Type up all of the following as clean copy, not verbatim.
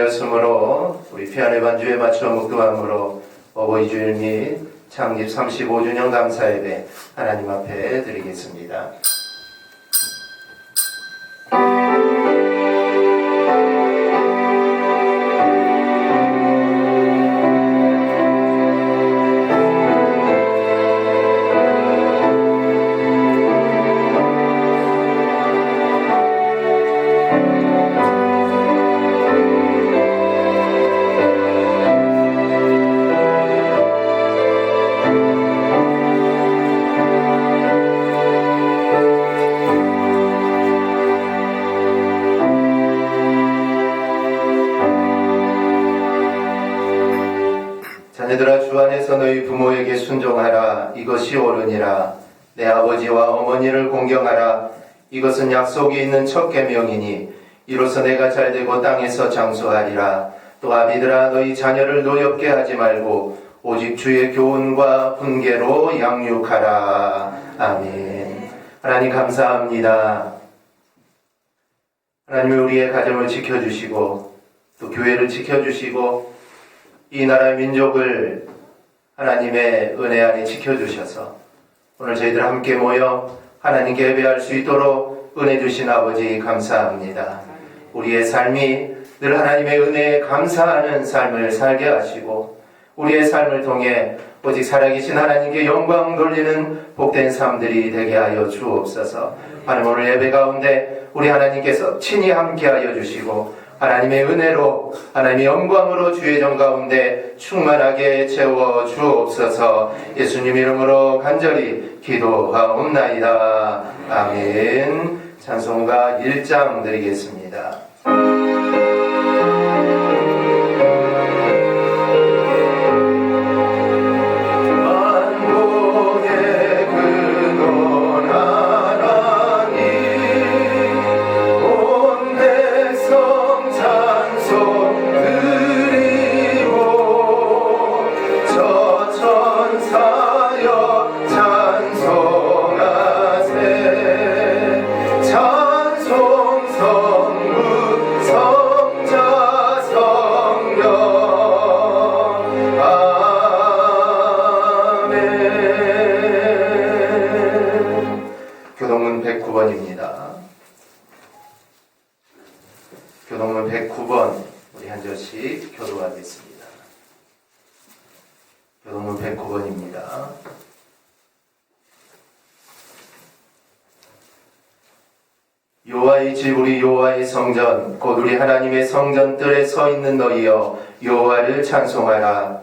였으므로 우리 피아노 반주에 맞춰 묵도함으로 어버이 주일 및 창립 35주년 감사 예배 하나님 앞에 드리겠습니다. 자녀들아, 주 안에서 너희 부모에게 순종하라. 이것이 옳으니라. 내 아버지와 어머니를 공경하라. 이것은 약속이 있는 첫 계명이니 이로써 내가 잘되고 땅에서 장수하리라. 또 아비들아, 너희 자녀를 노엽게 하지 말고 오직 주의 교훈과 훈계로 양육하라. 아멘. 하나님 감사합니다. 하나님이 우리의 가정을 지켜주시고 또 교회를 지켜주시고 이 나라 민족을 하나님의 은혜 안에 지켜주셔서 오늘 저희들 함께 모여 하나님께 예배할 수 있도록 은혜 주신 아버지 감사합니다. 우리의 삶이 늘 하나님의 은혜에 감사하는 삶을 살게 하시고 우리의 삶을 통해 오직 살아계신 하나님께 영광 돌리는 복된 삶들이 되게 하여 주옵소서. 하나님, 오늘 예배 가운데 우리 하나님께서 친히 함께 하여 주시고 하나님의 은혜로 하나님의 영광으로 주의 정 가운데 충만하게 채워 주옵소서. 예수님 이름으로 간절히 기도하옵나이다. 아멘. 찬송가 1장 드리겠습니다. 교동문 109번입니다. 교동문 109번 우리 한 절씩 교도하겠습니다. 교동문 109번입니다. 여호와의 집, 우리 여호와의 성전, 곧 우리 하나님의 성전 뜰에 서 있는 너희여, 여호와를 찬송하라.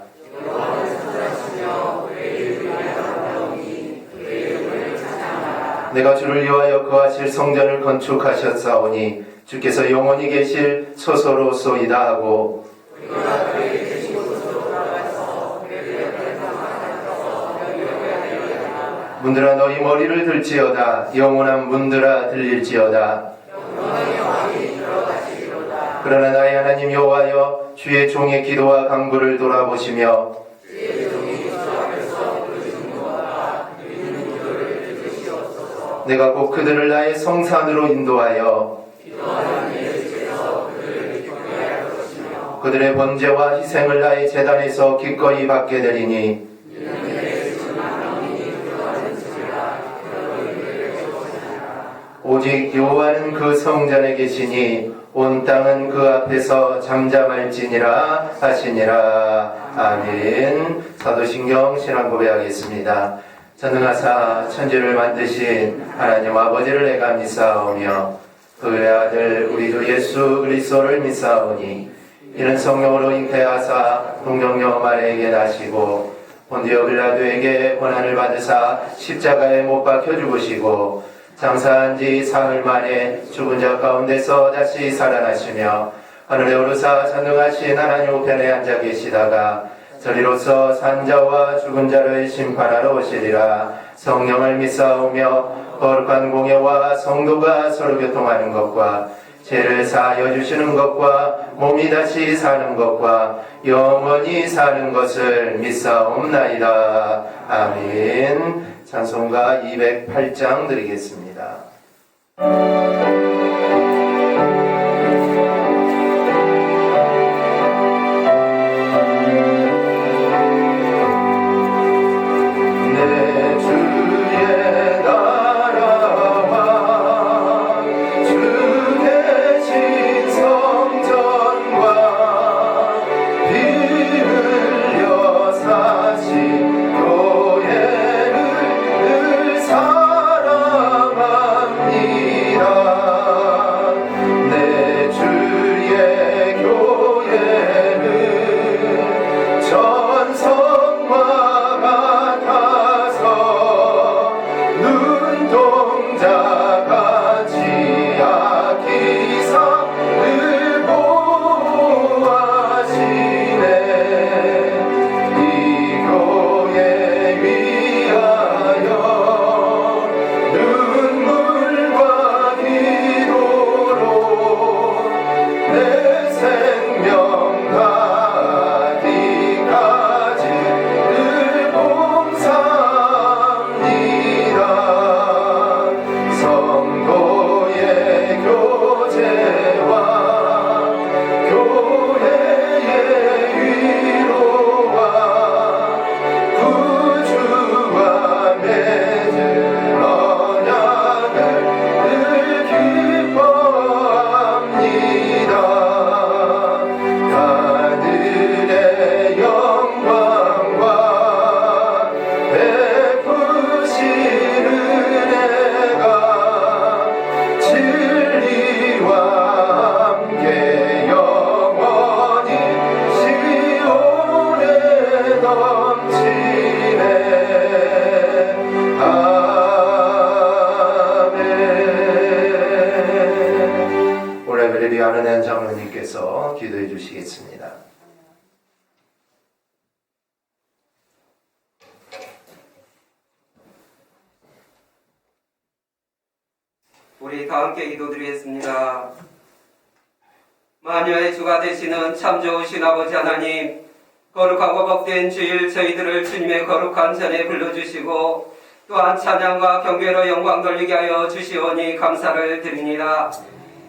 내가 주를 위하여 거하실 성전을 건축하셨사오니 주께서 영원히 계실 처소로소이다 하고, 문들아 너희 머리를 들지어다. 영원한 문들아 들릴지어다. 그러나 나의 하나님 여호와여, 주의 종의 기도와 간구를 돌아보시며 내가 곧 그들을 나의 성산으로 인도하여 그들의 번제와 희생을 나의 제단에서 기꺼이 받게 되리니 오직 여호와는 그 성전에 계시니 온 땅은 그 앞에서 잠잠할지니라 하시니라. 아멘. 사도신경 신앙 고백하겠습니다. 전능하사 천지를 만드신 하나님 아버지를 내가 믿사오며 그의 아들 우리 주 예수 그리스도를 믿사오니 이는 성령으로 잉태하사 동정녀 마리아에게 나시고 본디오 빌라도에게 고난을 받으사 십자가에 못 박혀 죽으시고 장사한 지 사흘 만에 죽은 자 가운데서 다시 살아나시며 하늘에 오르사 전능하신 하나님 우편에 앉아 계시다가 저리로서 산자와 죽은 자를 심판하러 오시리라. 성령을 믿사오며 거룩한 공예와 성도가 서로 교통하는 것과 죄를 사하여 주시는 것과 몸이 다시 사는 것과 영원히 사는 것을 믿사옵나이다. 아멘. 찬송가 208장 드리겠습니다. 우리 다 함께 기도드리겠습니다. 만유의 주가 되시는 참 좋으신 아버지 하나님, 거룩하고 복된 주일 저희들을 주님의 거룩한 전에 불러주시고 또한 찬양과 경배로 영광 돌리게 하여 주시오니 감사를 드립니다.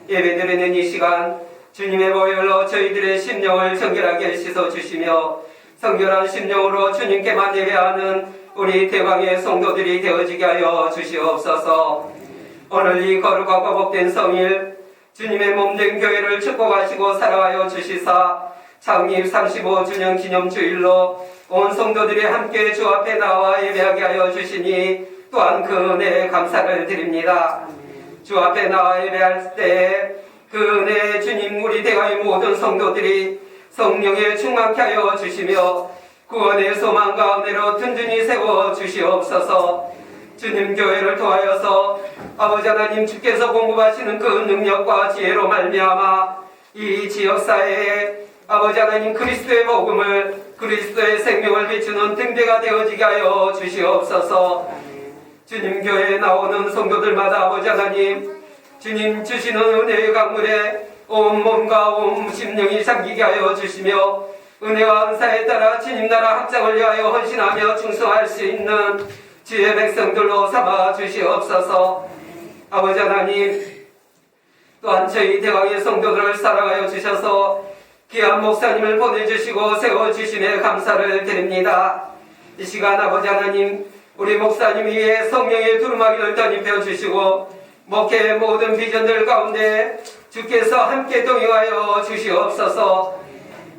예배드리는 이 시간 주님의 보혈로 저희들의 심령을 정결하게 씻어주시며 성결한 심령으로 주님께만 예배하는 우리 대방의 성도들이 되어지게 하여 주시옵소서. 오늘 이 거룩하고 복된 성일 주님의 몸된 교회를 축복하시고 사랑하여 주시사 창립 35주년 기념주일로 온 성도들이 함께 주 앞에 나와 예배하게 하여 주시니 또한 그 은혜에 감사를 드립니다. 주 앞에 나와 예배할 때 그 은혜에 주님 우리 대가의 모든 성도들이 성령에 충만케 하여 주시며 구원의 소망 가운데로 든든히 세워 주시옵소서. 주님 교회를 통하여서 아버지 하나님 주께서 공급하시는 그 능력과 지혜로 말미암아 이 지역사회에 아버지 하나님 그리스도의 복음을 그리스도의 생명을 비추는 등대가 되어지게 하여 주시옵소서. 주님 교회에 나오는 성도들마다 아버지 하나님 주님 주시는 은혜의 강물에 온 몸과 온 심령이 잠기게 하여 주시며 은혜와 은사에 따라 주님 나라 확장을 위하여 헌신하며 충성할 수 있는 주의 백성들로 삼아 주시옵소서. 아버지 하나님 또한 저희 대왕의 성도들을 사랑하여 주셔서 귀한 목사님을 보내주시고 세워주심에 감사를 드립니다. 이 시간 아버지 하나님 우리 목사님 위에 성령의 두루마기를 덧입혀 주시고 목회의 모든 비전들 가운데 주께서 함께 동행하여 주시옵소서.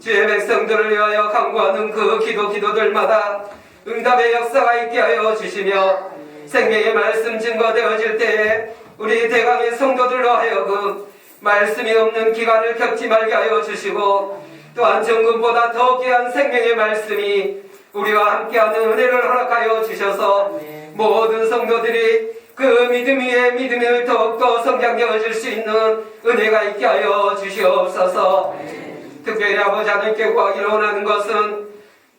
주의 백성들을 위하여 간구하는 그 기도들마다 응답의 역사가 있게 하여 주시며 생명의 말씀 증거되어질 때에 우리 대강의 성도들로 하여금 말씀이 없는 기간을 겪지 말게 하여 주시고 또한 정금보다 더 귀한 생명의 말씀이 우리와 함께하는 은혜를 허락하여 주셔서 모든 성도들이 그 믿음 위에 믿음을 더욱더 성장되어질 수 있는 은혜가 있게 하여 주시옵소서. 특별히 아버지 하나님께 구하기를 원하는 것은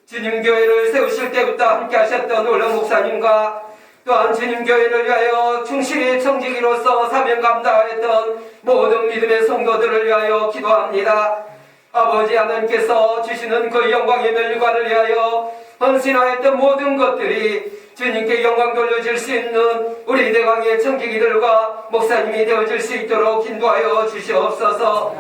주님 교회를 세우실 때부터 함께 하셨던 올런 목사님과 또한 주님 교회를 위하여 충실히 청지기로서 사명 감당했던 모든 믿음의 성도들을 위하여 기도합니다. 아버지 하나님께서 주시는 그 영광의 멸류관을 위하여 헌신하였던 모든 것들이 주님께 영광 돌려줄 수 있는 우리 대강의 청지기들과 목사님이 되어줄 수 있도록 인도하여 주시옵소서.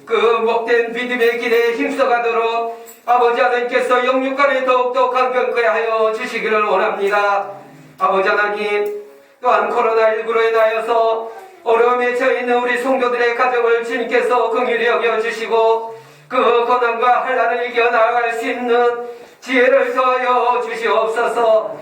그 목된 믿음의 길에 힘써가도록 아버지 하나님께서 영육간에 더욱더 강건케 하여 주시기를 원합니다. 아버지 하나님 또한 코로나19로 인하여서 어려움에 처해 있는 우리 성도들의 가정을 주님께서 긍휼히 여겨주시고 그 고난과 환난을 이겨나갈 수 있는 지혜를 더하여 주시옵소서.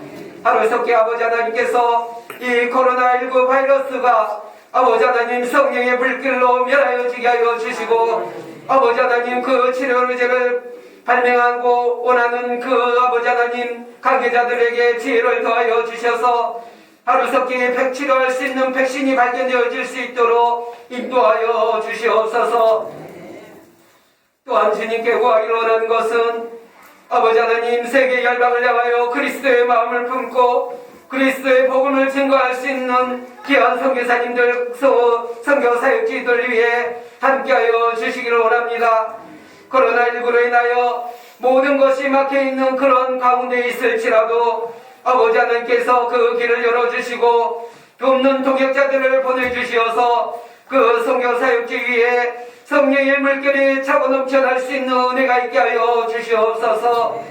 하루속히 아버지 하나님께서 이 코로나19 바이러스가 아버지 하나님 성령의 불길로 멸하여지게 하여 주시고 아버지 하나님 그 치료제를 발명하고 원하는 그 아버지 하나님 관계자들에게 지혜를 더하여 주셔서 하루속히 치료할 수 있는 백신이 발견되어질 수 있도록 인도하여 주시옵소서. 또한 주님께 구하기를 원하는 것은 아버지 하나님 세계 열방을 향하여 그리스도의 마음을 품고 그리스도의 복음을 증거할 수 있는 귀한 선교사님들, 선교사역지들 위해 함께하여 주시기를 원합니다. 코로나19로 인하여 모든 것이 막혀있는 그런 가운데 있을지라도 아버지 하나님께서 그 길을 열어주시고 돕는 동역자들을 보내주시어서 그 선교사역지 위에 성령의 물결이 차고 넘쳐날 수 있는 은혜가 있게 하여 주시옵소서.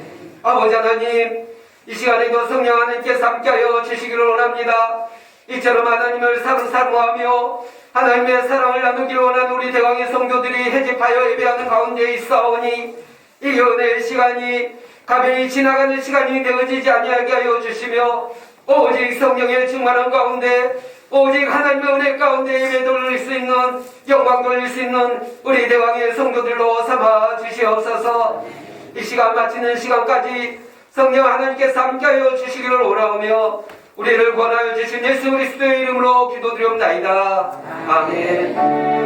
아버지 하나님 이 시간에도 성령 하나님께서 함께하여 주시기를 원합니다. 이처럼 하나님을 사랑하며 하나님의 사랑을 나누기를 원하는 우리 대왕의 성도들이 해집하여 예배하는 가운데 있사오니 이 은혜의 시간이 가벼이 지나가는 시간이 되어지지 아니하게 하여 주시며 오직 성령의 충만한 가운데 오직 하나님의 은혜 가운데 예배 돌릴 수 있는 영광 돌릴 수 있는 우리 대왕의 성도들로 삼아 주시옵소서. 이 시간 마치는 시간까지 성령 하나님께서 함께하여 주시기를 원하오며 우리를 권하여 주신 예수 그리스도의 이름으로 기도드리옵나이다. 아멘.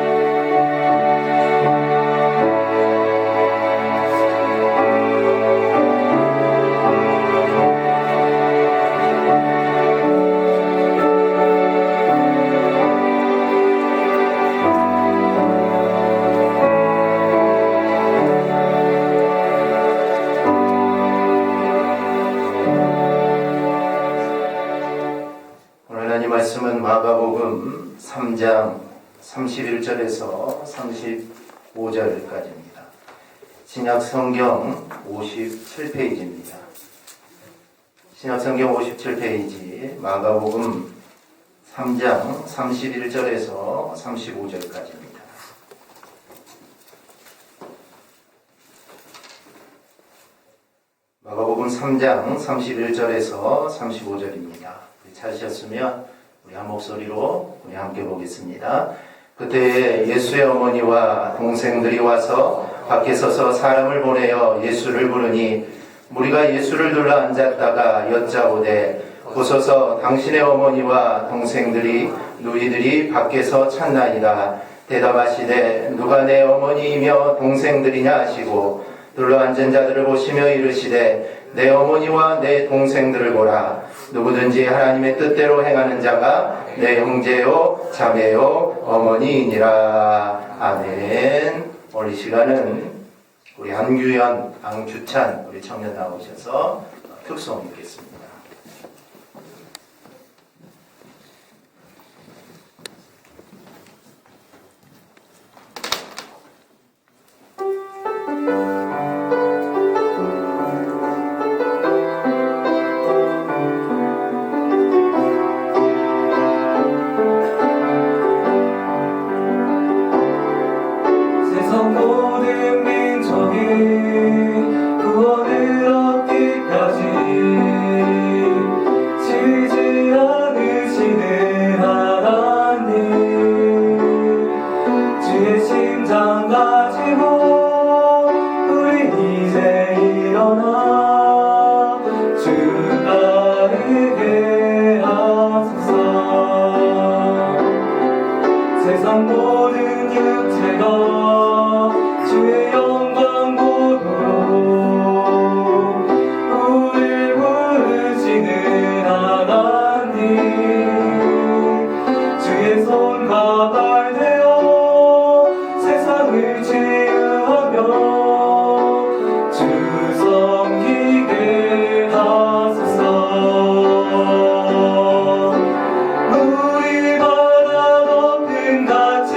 말씀은 마가복음 3장 31절에서 35절까지입니다. 신약성경 57페이지입니다. 신약성경 57페이지 마가복음 3장 31절에서 35절까지입니다. 마가복음 3장 31절에서 35절입니다. 찾으셨으면 우리 한 목소리로 우리 함께 보겠습니다. 그때 예수의 어머니와 동생들이 와서 밖에 서서 사람을 보내어 예수를 부르니 무리가 예수를 둘러 앉았다가 여짜오되 보소서 당신의 어머니와 동생들이 누이들이 밖에서 찾나이다. 대답하시되 누가 내 어머니이며 동생들이냐 하시고 둘러 앉은 자들을 보시며 이르시되 내 어머니와 내 동생들을 보라. 누구든지 하나님의 뜻대로 행하는 자가 내 형제요 자매요 어머니이니라. 아멘. 오늘 이 시간은 우리 안규현, 안규찬 우리 청년 나오셔서 특송 읽겠습니다. 세상 모든 민족이 구원을 얻기까지 지지 않으시는 하나님, 주의 심장 가지고 우리 이제 일어나 주 따르게 하소서. 세상 모든 육체가 주의 영광 보도록 우릴 부르시는 하나님, 주의 손과 발 되어 세상을 치유하며 주 섬기게 하소서. 물이 바다 덮은 같이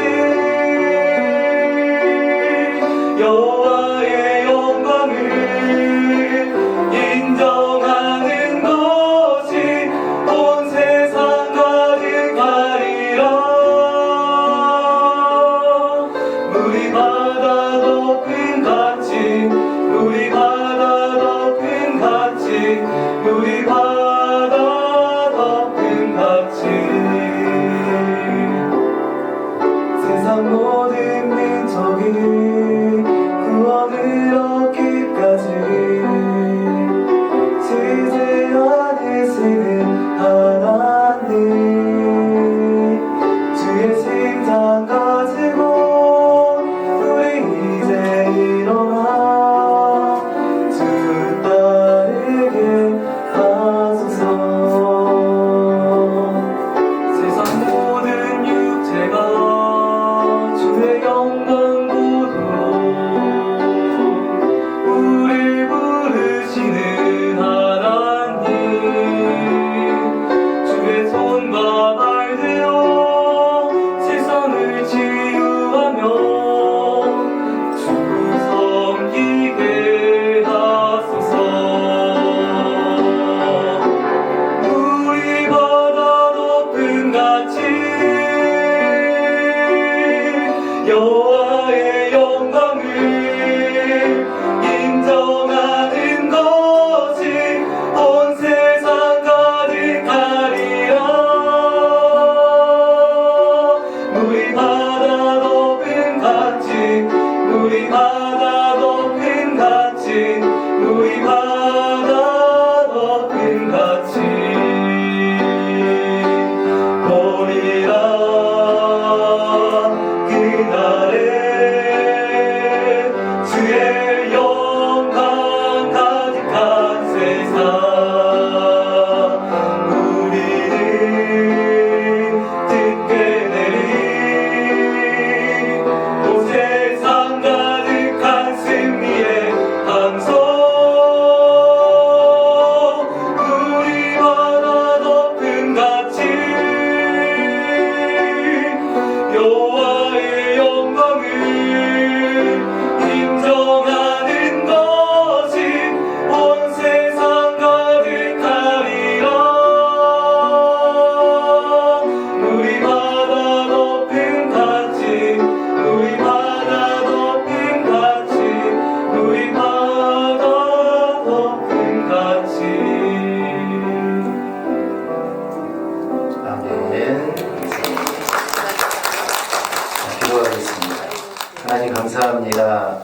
감사합니다.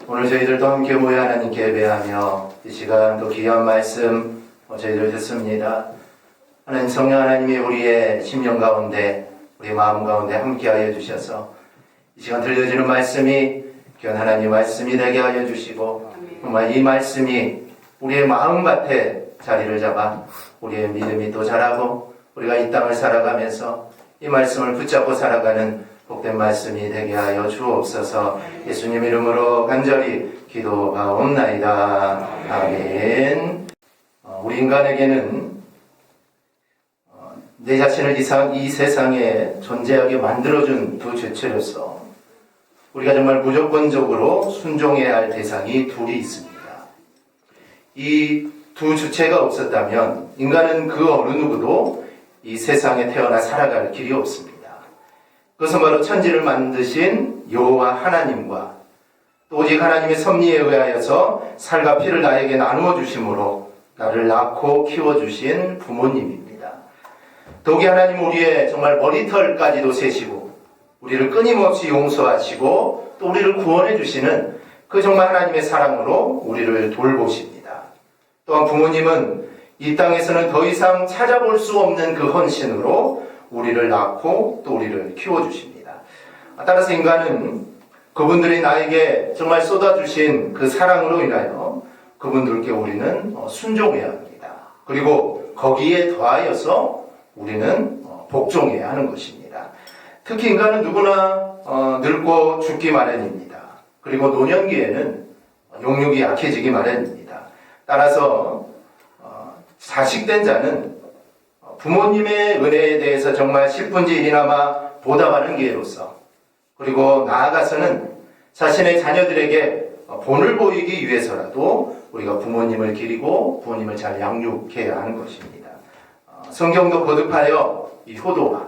오늘 저희들도 함께 모여 하나님께 예배하며 이 시간 또 귀한 말씀 저희들 듣습니다. 하나님 성령 하나님이 우리의 심령 가운데 우리 마음 가운데 함께하여 주셔서 이 시간 들려지는 말씀이 귀한 하나님 말씀이 되게 하여 주시고 정말 이 말씀이 우리의 마음밭에 자리를 잡아 우리의 믿음이 또 자라고 우리가 이 땅을 살아가면서 이 말씀을 붙잡고 살아가는 복된 말씀이 되게 하여 주옵소서. 예수님 이름으로 간절히 기도하옵나이다. 아멘. 우리 인간에게는 내 자신을 이 세상에 존재하게 만들어준 두 주체로서 우리가 정말 무조건적으로 순종해야 할 대상이 둘이 있습니다. 이 두 주체가 없었다면 인간은 그 어느 누구도 이 세상에 태어나 살아갈 길이 없습니다. 그것은 바로 천지를 만드신 여호와 하나님과 또 오직 하나님의 섭리에 의하여서 살과 피를 나에게 나누어 주심으로 나를 낳고 키워주신 부모님입니다. 더욱이 하나님 우리의 정말 머리털까지도 세시고 우리를 끊임없이 용서하시고 또 우리를 구원해 주시는 그 정말 하나님의 사랑으로 우리를 돌보십니다. 또한 부모님은 이 땅에서는 더 이상 찾아볼 수 없는 그 헌신으로 우리를 낳고 또 우리를 키워주십니다. 따라서 인간은 그분들이 나에게 정말 쏟아주신 그 사랑으로 인하여 그분들께 우리는 순종해야 합니다. 그리고 거기에 더하여서 우리는 복종해야 하는 것입니다. 특히 인간은 누구나 늙고 죽기 마련입니다. 그리고 노년기에는 용육이 약해지기 마련입니다. 따라서 자식된 자는 부모님의 은혜에 대해서 정말 10분지 1이나마 보답하는 기회로서 그리고 나아가서는 자신의 자녀들에게 본을 보이기 위해서라도 우리가 부모님을 기리고 부모님을 잘 양육해야 하는 것입니다. 성경도 거듭하여 이 효도와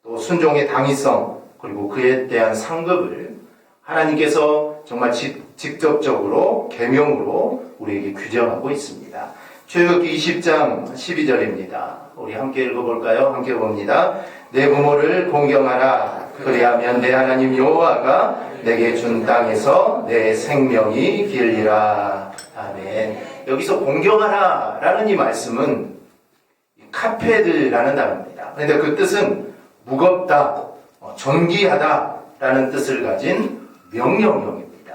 또 순종의 당위성 그리고 그에 대한 상급을 하나님께서 정말 직접적으로 계명으로 우리에게 규정하고 있습니다. 출애굽기 20장 12절입니다. 우리 함께 읽어볼까요? 함께 봅니다. 내 부모를 공경하라. 그리하면 내 하나님 여호와가 내게 준 땅에서 내 생명이 길리라. 아멘. 여기서 공경하라 라는 이 말씀은 카페드라는 단어입니다. 그런데 그 뜻은 무겁다, 존귀하다 라는 뜻을 가진 명령형입니다.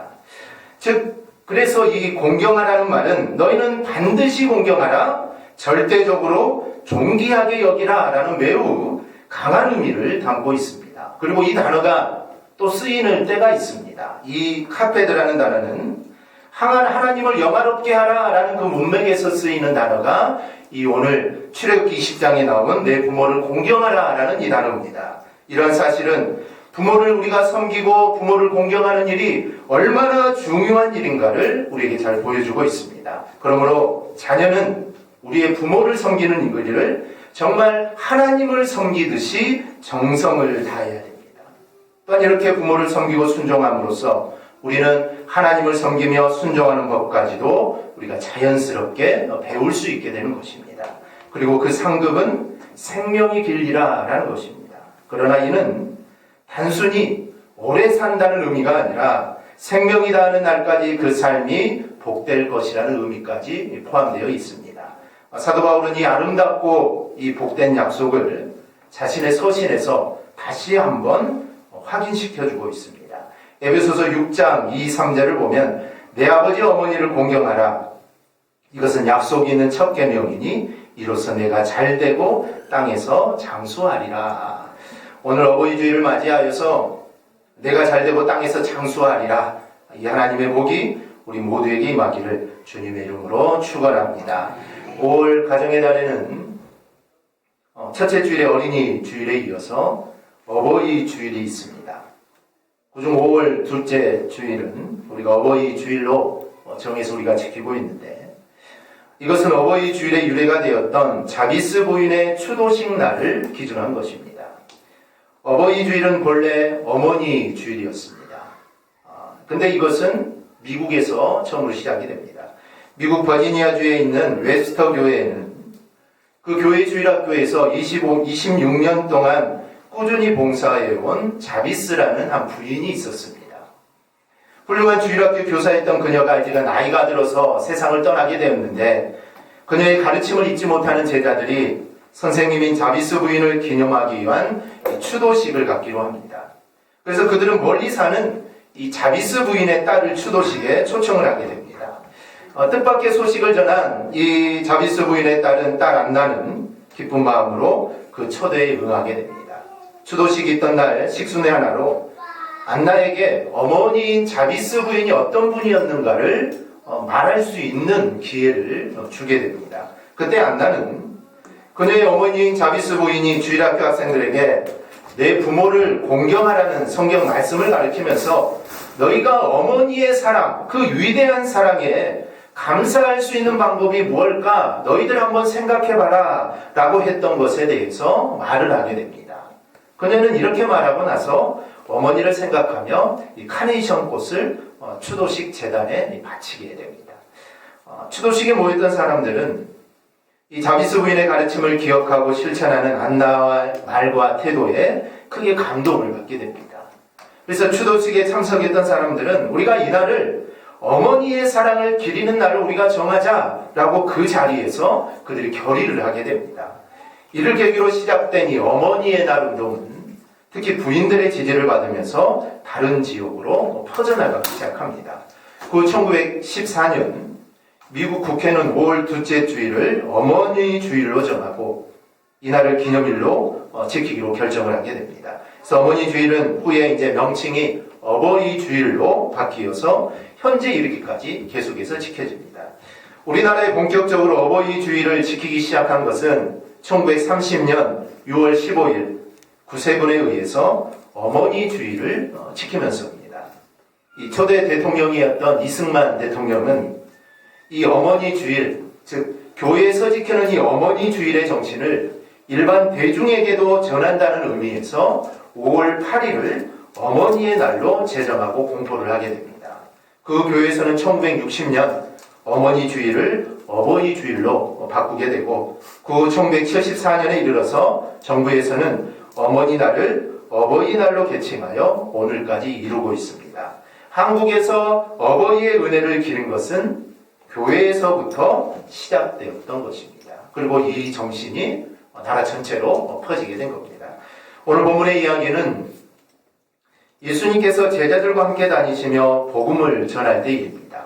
즉 그래서 이 공경하라는 말은 너희는 반드시 공경하라, 절대적으로 존귀하게 여기라 라는 매우 강한 의미를 담고 있습니다. 그리고 이 단어가 또 쓰이는 때가 있습니다. 이 카페드라는 단어는 하나님을 영화롭게 하라 라는 그 문맥에서 쓰이는 단어가 이 오늘 출애굽기 20장에 나온 내 부모를 공경하라 라는 이 단어입니다. 이런 사실은 부모를 우리가 섬기고 부모를 공경하는 일이 얼마나 중요한 일인가를 우리에게 잘 보여주고 있습니다. 그러므로 자녀는 우리의 부모를 섬기는 일을 정말 하나님을 섬기듯이 정성을 다해야 됩니다. 또한 이렇게 부모를 섬기고 순종함으로써 우리는 하나님을 섬기며 순종하는 법까지도 우리가 자연스럽게 배울 수 있게 되는 것입니다. 그리고 그 상급은 생명이 길리라 라는 것입니다. 그러나 이는 단순히 오래 산다는 의미가 아니라 생명이 닿는 날까지 그 삶이 복될 것이라는 의미까지 포함되어 있습니다. 사도 바울은 이 아름답고 이 복된 약속을 자신의 서신에서 다시 한번 확인시켜주고 있습니다. 에베소서 6장 2, 3절을 보면 내 아버지 어머니를 공경하라. 이것은 약속이 있는 첫 계명이니 이로써 내가 잘되고 땅에서 장수하리라. 오늘 어버이 주일을 맞이하여서 내가 잘되고 땅에서 장수하리라. 이 하나님의 복이 우리 모두에게 임하기를 주님의 이름으로 축원합니다. 5월 가정의 달에는 첫째 주일의 어린이 주일에 이어서 어버이 주일이 있습니다. 그중 5월 둘째 주일은 우리가 어버이 주일로 정해서 우리가 지키고 있는데 이것은 어버이 주일의 유래가 되었던 자비스 부인의 추도식 날을 기준한 것입니다. 어버이 주일은 본래 어머니 주일이었습니다. 근데 이것은 미국에서 처음으로 시작이 됩니다. 미국 버지니아주에 있는 웹스터 교회에는 그 교회 주일학교에서 26년 동안 꾸준히 봉사해온 자비스라는 한 부인이 있었습니다. 훌륭한 주일학교 교사였던 그녀가 이제 나이가 들어서 세상을 떠나게 되었는데 그녀의 가르침을 잊지 못하는 제자들이 선생님인 자비스 부인을 기념하기 위한 추도식을 갖기로 합니다. 그래서 그들은 멀리 사는 이 자비스 부인의 딸을 추도식에 초청을 하게 됩니다. 뜻밖의 소식을 전한 이 자비스 부인의 딸은 딸 안나는 기쁜 마음으로 그 초대에 응하게 됩니다. 추도식이 있던 날 식순회 하나로 안나에게 어머니인 자비스 부인이 어떤 분이었는가를 말할 수 있는 기회를 주게 됩니다. 그때 안나는 그녀의 어머니인 자비스 부인이 주일학교 학생들에게 내 부모를 공경하라는 성경 말씀을 가르치면서 너희가 어머니의 사랑, 그 위대한 사랑에 감사할 수 있는 방법이 무엇일까? 너희들 한번 생각해봐라 라고 했던 것에 대해서 말을 하게 됩니다. 그녀는 이렇게 말하고 나서 어머니를 생각하며 이 카네이션 꽃을 추도식 재단에 바치게 됩니다. 추도식에 모였던 사람들은 이 자비스 부인의 가르침을 기억하고 실천하는 안나와 말과 태도에 크게 감동을 받게 됩니다. 그래서 추도식에 참석했던 사람들은 우리가 이날을 어머니의 사랑을 기리는 날을 우리가 정하자라고 그 자리에서 그들이 결의를 하게 됩니다. 이를 계기로 시작된 이 어머니의 날 운동은 특히 부인들의 지지를 받으면서 다른 지역으로 퍼져나가기 시작합니다. 그 1914년 미국 국회는 5월 둘째 주일을 어머니 주일로 정하고 이날을 기념일로 지키기로 결정을 하게 됩니다. 그래서 어머니 주일은 후에 이제 명칭이 어버이 주일로 바뀌어서 현재 이르기까지 계속해서 지켜집니다. 우리나라에 본격적으로 어버이 주일을 지키기 시작한 것은 1930년 6월 15일 구세군에 의해서 어머니 주일을 지키면서입니다. 이 초대 대통령이었던 이승만 대통령은 이 어머니 주일, 즉 교회에서 지키는 이 어머니 주일의 정신을 일반 대중에게도 전한다는 의미에서 5월 8일을 어머니의 날로 제정하고 공포를 하게 됩니다. 그 교회에서는 1960년 어머니 주일을 어버이 주일로 바꾸게 되고 그 1974년에 이르러서 정부에서는 어머니 날을 어버이날로 개칭하여 오늘까지 이루고 있습니다. 한국에서 어버이의 은혜를 기른 것은 교회에서부터 시작되었던 것입니다. 그리고 이 정신이 나라 전체로 퍼지게 된 겁니다. 오늘 본문의 이야기는 예수님께서 제자들과 함께 다니시며 복음을 전할 때 일입니다.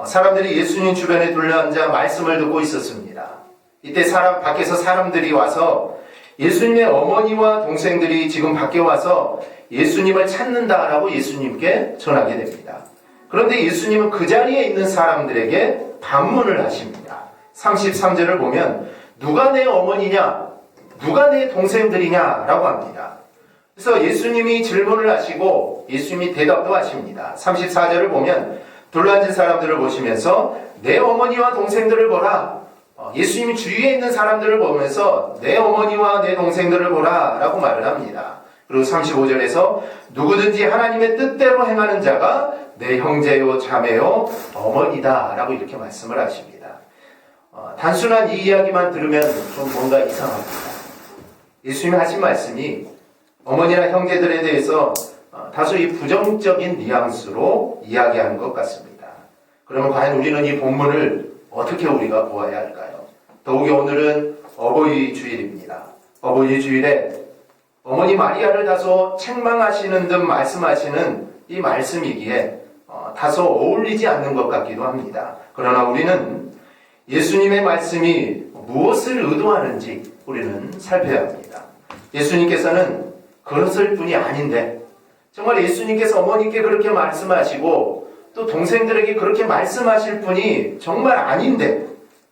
사람들이 예수님 주변에 둘러앉아 말씀을 듣고 있었습니다. 이때 밖에서 사람들이 와서 예수님의 어머니와 동생들이 지금 밖에 와서 예수님을 찾는다라고 예수님께 전하게 됩니다. 그런데 예수님은 그 자리에 있는 사람들에게 반문을 하십니다. 33절을 보면 누가 내 어머니냐? 누가 내 동생들이냐? 라고 합니다. 그래서 예수님이 질문을 하시고 예수님이 대답도 하십니다. 34절을 보면 둘러앉은 사람들을 보시면서 내 어머니와 동생들을 보라. 예수님이 주위에 있는 사람들을 보면서 내 어머니와 내 동생들을 보라 라고 말을 합니다. 그리고 35절에서 누구든지 하나님의 뜻대로 행하는 자가 내 형제요 자매요 어머니다 라고 이렇게 말씀을 하십니다. 단순한 이 이야기만 들으면 좀 뭔가 이상합니다. 예수님이 하신 말씀이 어머니나 형제들에 대해서 다소 이 부정적인 뉘앙스로 이야기하는 것 같습니다. 그러면 과연 우리는 이 본문을 어떻게 우리가 보아야 할까요? 더욱이 오늘은 어버이 주일입니다. 어버이 주일에 어머니 마리아를 다소 책망하시는 듯 말씀하시는 이 말씀이기에 다소 어울리지 않는 것 같기도 합니다. 그러나 우리는 예수님의 말씀이 무엇을 의도하는지 우리는 살펴야 합니다. 예수님께서는 그랬을 뿐이 아닌데 정말 예수님께서 어머니께 그렇게 말씀하시고 또 동생들에게 그렇게 말씀하실 분이 정말 아닌데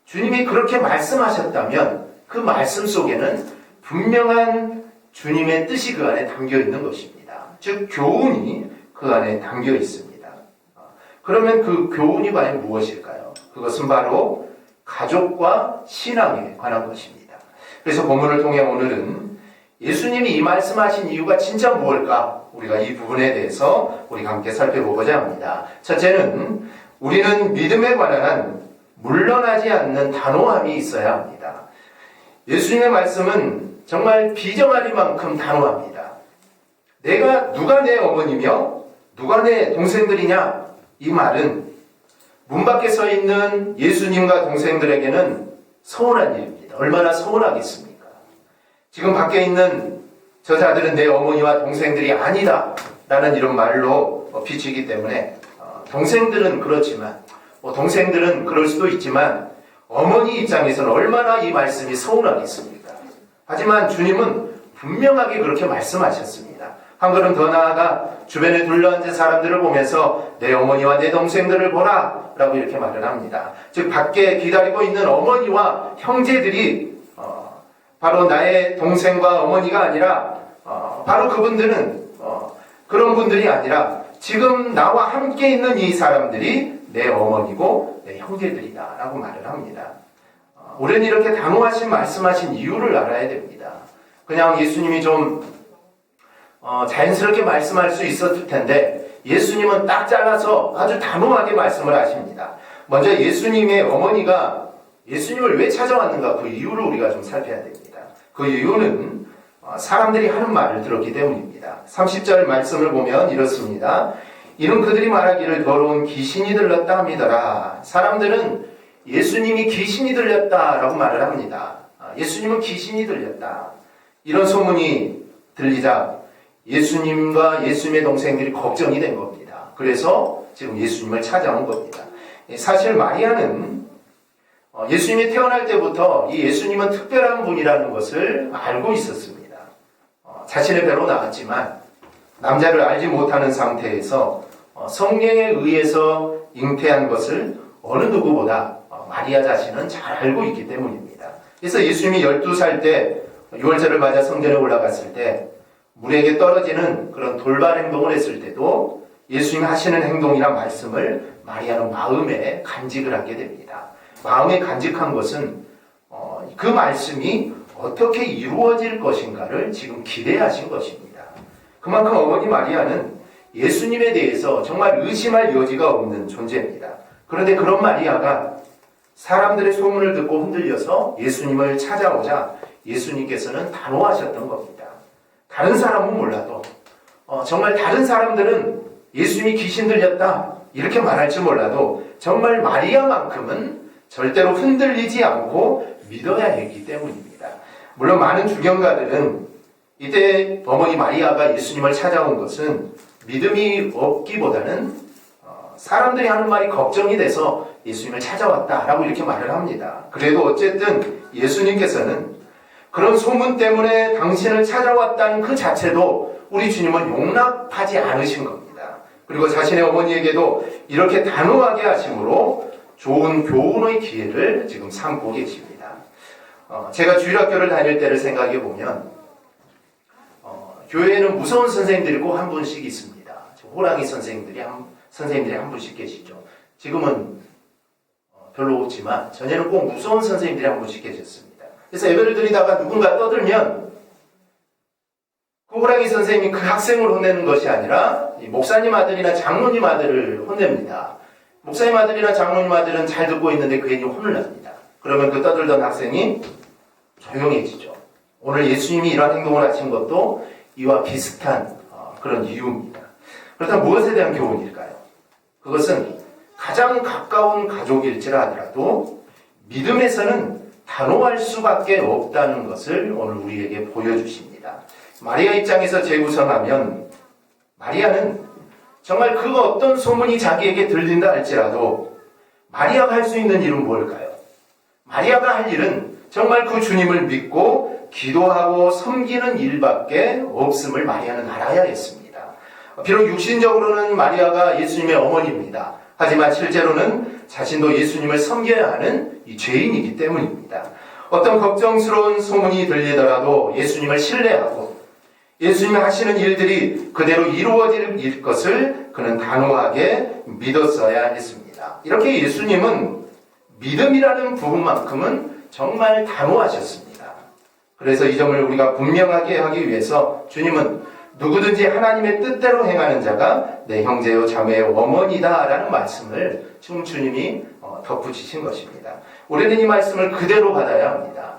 주님이 그렇게 말씀하셨다면 그 말씀 속에는 분명한 주님의 뜻이 그 안에 담겨 있는 것입니다. 즉 교훈이 그 안에 담겨 있습니다. 그러면 그 교훈이 과연 무엇일까요? 그것은 바로 가족과 신앙에 관한 것입니다. 그래서 본문을 통해 오늘은 예수님이 이 말씀하신 이유가 진짜 무엇일까? 우리가 이 부분에 대해서 우리가 함께 살펴보고자 합니다. 첫째는 우리는 믿음에 관한 물러나지 않는 단호함이 있어야 합니다. 예수님의 말씀은 정말 비정하리만큼 단호합니다. 누가 내 어머니며 누가 내 동생들이냐? 이 말은 문 밖에 서 있는 예수님과 동생들에게는 서운한 일입니다. 얼마나 서운하겠습니까? 지금 밖에 있는 저자들은 내 어머니와 동생들이 아니다 라는 이런 말로 비치기 때문에 동생들은 그렇지만 동생들은 그럴 수도 있지만 어머니 입장에서는 얼마나 이 말씀이 서운하겠습니까? 하지만 주님은 분명하게 그렇게 말씀하셨습니다. 한 걸음 더 나아가 주변에 둘러앉은 사람들을 보면서 내 어머니와 내 동생들을 보라 라고 이렇게 말을 합니다. 즉 밖에 기다리고 있는 어머니와 형제들이 바로 나의 동생과 어머니가 아니라 바로 그분들은 그런 분들이 아니라 지금 나와 함께 있는 이 사람들이 내 어머니고 내 형제들이다 라고 말을 합니다. 우리는 이렇게 단호하신 말씀하신 이유를 알아야 됩니다. 그냥 예수님이 좀 자연스럽게 말씀할 수 있었을 텐데 예수님은 딱 잘라서 아주 단호하게 말씀을 하십니다. 먼저 예수님의 어머니가 예수님을 왜 찾아왔는가 그 이유를 우리가 좀 살펴야 됩니다. 그 이유는 사람들이 하는 말을 들었기 때문입니다. 30절 말씀을 보면 이렇습니다. 이는 그들이 말하기를 더러운 귀신이 들렸다 함이더라. 사람들은 예수님이 귀신이 들렸다라고 말을 합니다. 예수님은 귀신이 들렸다. 이런 소문이 들리자 예수님과 예수님의 동생들이 걱정이 된 겁니다. 그래서 지금 예수님을 찾아온 겁니다. 사실 마리아는 예수님이 태어날 때부터 이 예수님은 특별한 분이라는 것을 알고 있었습니다. 자신의 배로 나왔지만 남자를 알지 못하는 상태에서 성령에 의해서 잉태한 것을 어느 누구보다 마리아 자신은 잘 알고 있기 때문입니다. 그래서 예수님이 12살 때 유월절을 맞아 성전에 올라갔을 때 물에게 떨어지는 그런 돌발 행동을 했을 때도 예수님이 하시는 행동이란 말씀을 마리아는 마음에 간직을 하게 됩니다. 마음에 간직한 것은 그 말씀이 어떻게 이루어질 것인가를 지금 기대하신 것입니다. 그만큼 어머니 마리아는 예수님에 대해서 정말 의심할 여지가 없는 존재입니다. 그런데 그런 마리아가 사람들의 소문을 듣고 흔들려서 예수님을 찾아오자 예수님께서는 단호하셨던 겁니다. 다른 사람은 몰라도 정말 다른 사람들은 예수님이 귀신 들렸다 이렇게 말할지 몰라도 정말 마리아만큼은 절대로 흔들리지 않고 믿어야 했기 때문입니다. 물론 많은 주경가들은 이때 어머니 마리아가 예수님을 찾아온 것은 믿음이 없기보다는 사람들이 하는 말이 걱정이 돼서 예수님을 찾아왔다라고 이렇게 말을 합니다. 그래도 어쨌든 예수님께서는 그런 소문 때문에 당신을 찾아왔다는 그 자체도 우리 주님은 용납하지 않으신 겁니다. 그리고 자신의 어머니에게도 이렇게 단호하게 하심으로 좋은 교훈의 기회를 지금 삼고 계십니다. 제가 주일학교를 다닐 때를 생각해 보면 교회에는 무서운 선생님들이 꼭 한 분씩 있습니다. 호랑이 선생님들이 한 분씩 계시죠. 지금은 별로 없지만 전에는 꼭 무서운 선생님들이 한 분씩 계셨습니다. 그래서 예배를 드리다가 누군가 떠들면 그 호랑이 선생님이 그 학생을 혼내는 것이 아니라 목사님 아들이나 장로님 아들을 혼냅니다. 목사님 아들이나 장로님 아들은 잘 듣고 있는데 괜히 혼을 납니다. 그러면 그 떠들던 학생이 조용해지죠. 오늘 예수님이 이러한 행동을 하신 것도 이와 비슷한 그런 이유입니다. 그렇다면 무엇에 대한 교훈일까요? 그것은 가장 가까운 가족일지라 하더라도 믿음에서는 단호할 수밖에 없다는 것을 오늘 우리에게 보여주십니다. 마리아 입장에서 재구성하면 마리아는 정말 그 어떤 소문이 자기에게 들린다 할지라도 마리아가 할 수 있는 일은 뭘까요? 마리아가 할 일은 정말 그 주님을 믿고 기도하고 섬기는 일밖에 없음을 마리아는 알아야 했습니다. 비록 육신적으로는 마리아가 예수님의 어머니입니다. 하지만 실제로는 자신도 예수님을 섬겨야 하는 이 죄인이기 때문입니다. 어떤 걱정스러운 소문이 들리더라도 예수님을 신뢰하고 예수님이 하시는 일들이 그대로 이루어질 것을 그는 단호하게 믿었어야 했습니다. 이렇게 예수님은 믿음이라는 부분만큼은 정말 단호하셨습니다. 그래서 이 점을 우리가 분명하게 하기 위해서 주님은 누구든지 하나님의 뜻대로 행하는 자가 내 형제요 자매요 어머니다 라는 말씀을 지금 주님이 덧붙이신 것입니다. 우리는 이 말씀을 그대로 받아야 합니다.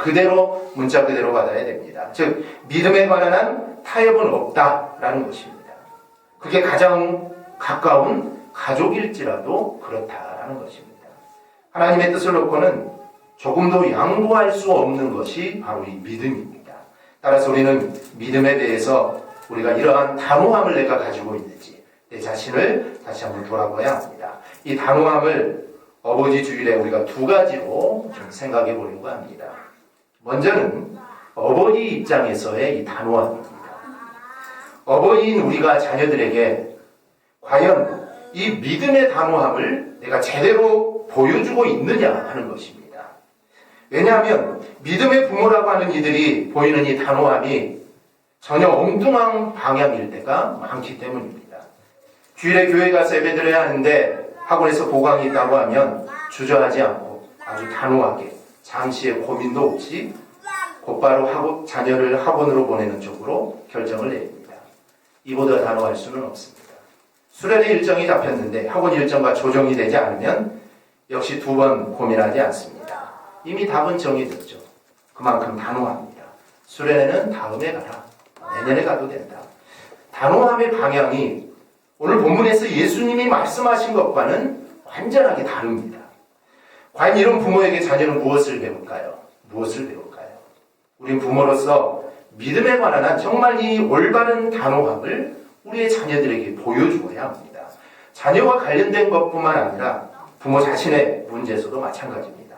그대로 문자 그대로 받아야 됩니다. 즉 믿음에 관한 한 타협은 없다라는 것입니다. 그게 가장 가까운 가족일지라도 그렇다라는 것입니다. 하나님의 뜻을 놓고는 조금도 양보할 수 없는 것이 바로 이 믿음입니다. 따라서 우리는 믿음에 대해서 우리가 이러한 단호함을 내가 가지고 있는지 내 자신을 다시 한번 돌아봐야 합니다. 이 단호함을 어버이 주일에 우리가 두 가지로 좀 생각해 보려고 합니다. 먼저는 어버이 입장에서의 이 단호함입니다. 어버이인 우리가 자녀들에게 과연 이 믿음의 단호함을 내가 제대로 보여주고 있느냐 하는 것입니다. 왜냐하면 믿음의 부모라고 하는 이들이 보이는 이 단호함이 전혀 엉뚱한 방향일 때가 많기 때문입니다. 주일에 교회 가서 예배드려야 하는데 학원에서 보강이 있다고 하면 주저하지 않고 아주 단호하게 잠시의 고민도 없이 곧바로 자녀를 학원으로 보내는 쪽으로 결정을 내립니다. 이보다 단호할 수는 없습니다. 수련회 일정이 잡혔는데 학원 일정과 조정이 되지 않으면 역시 두 번 고민하지 않습니다. 이미 답은 정해졌죠. 그만큼 단호합니다. 수련회는 다음에 가라. 내년에 가도 된다. 단호함의 방향이 오늘 본문에서 예수님이 말씀하신 것과는 완전하게 다릅니다. 과연 이런 부모에게 자녀는 무엇을 배울까요? 무엇을 배울까요? 우린 부모로서 믿음에 관한 한 정말 이 올바른 단호함을 우리의 자녀들에게 보여주어야 합니다. 자녀와 관련된 것뿐만 아니라 부모 자신의 문제에서도 마찬가지입니다.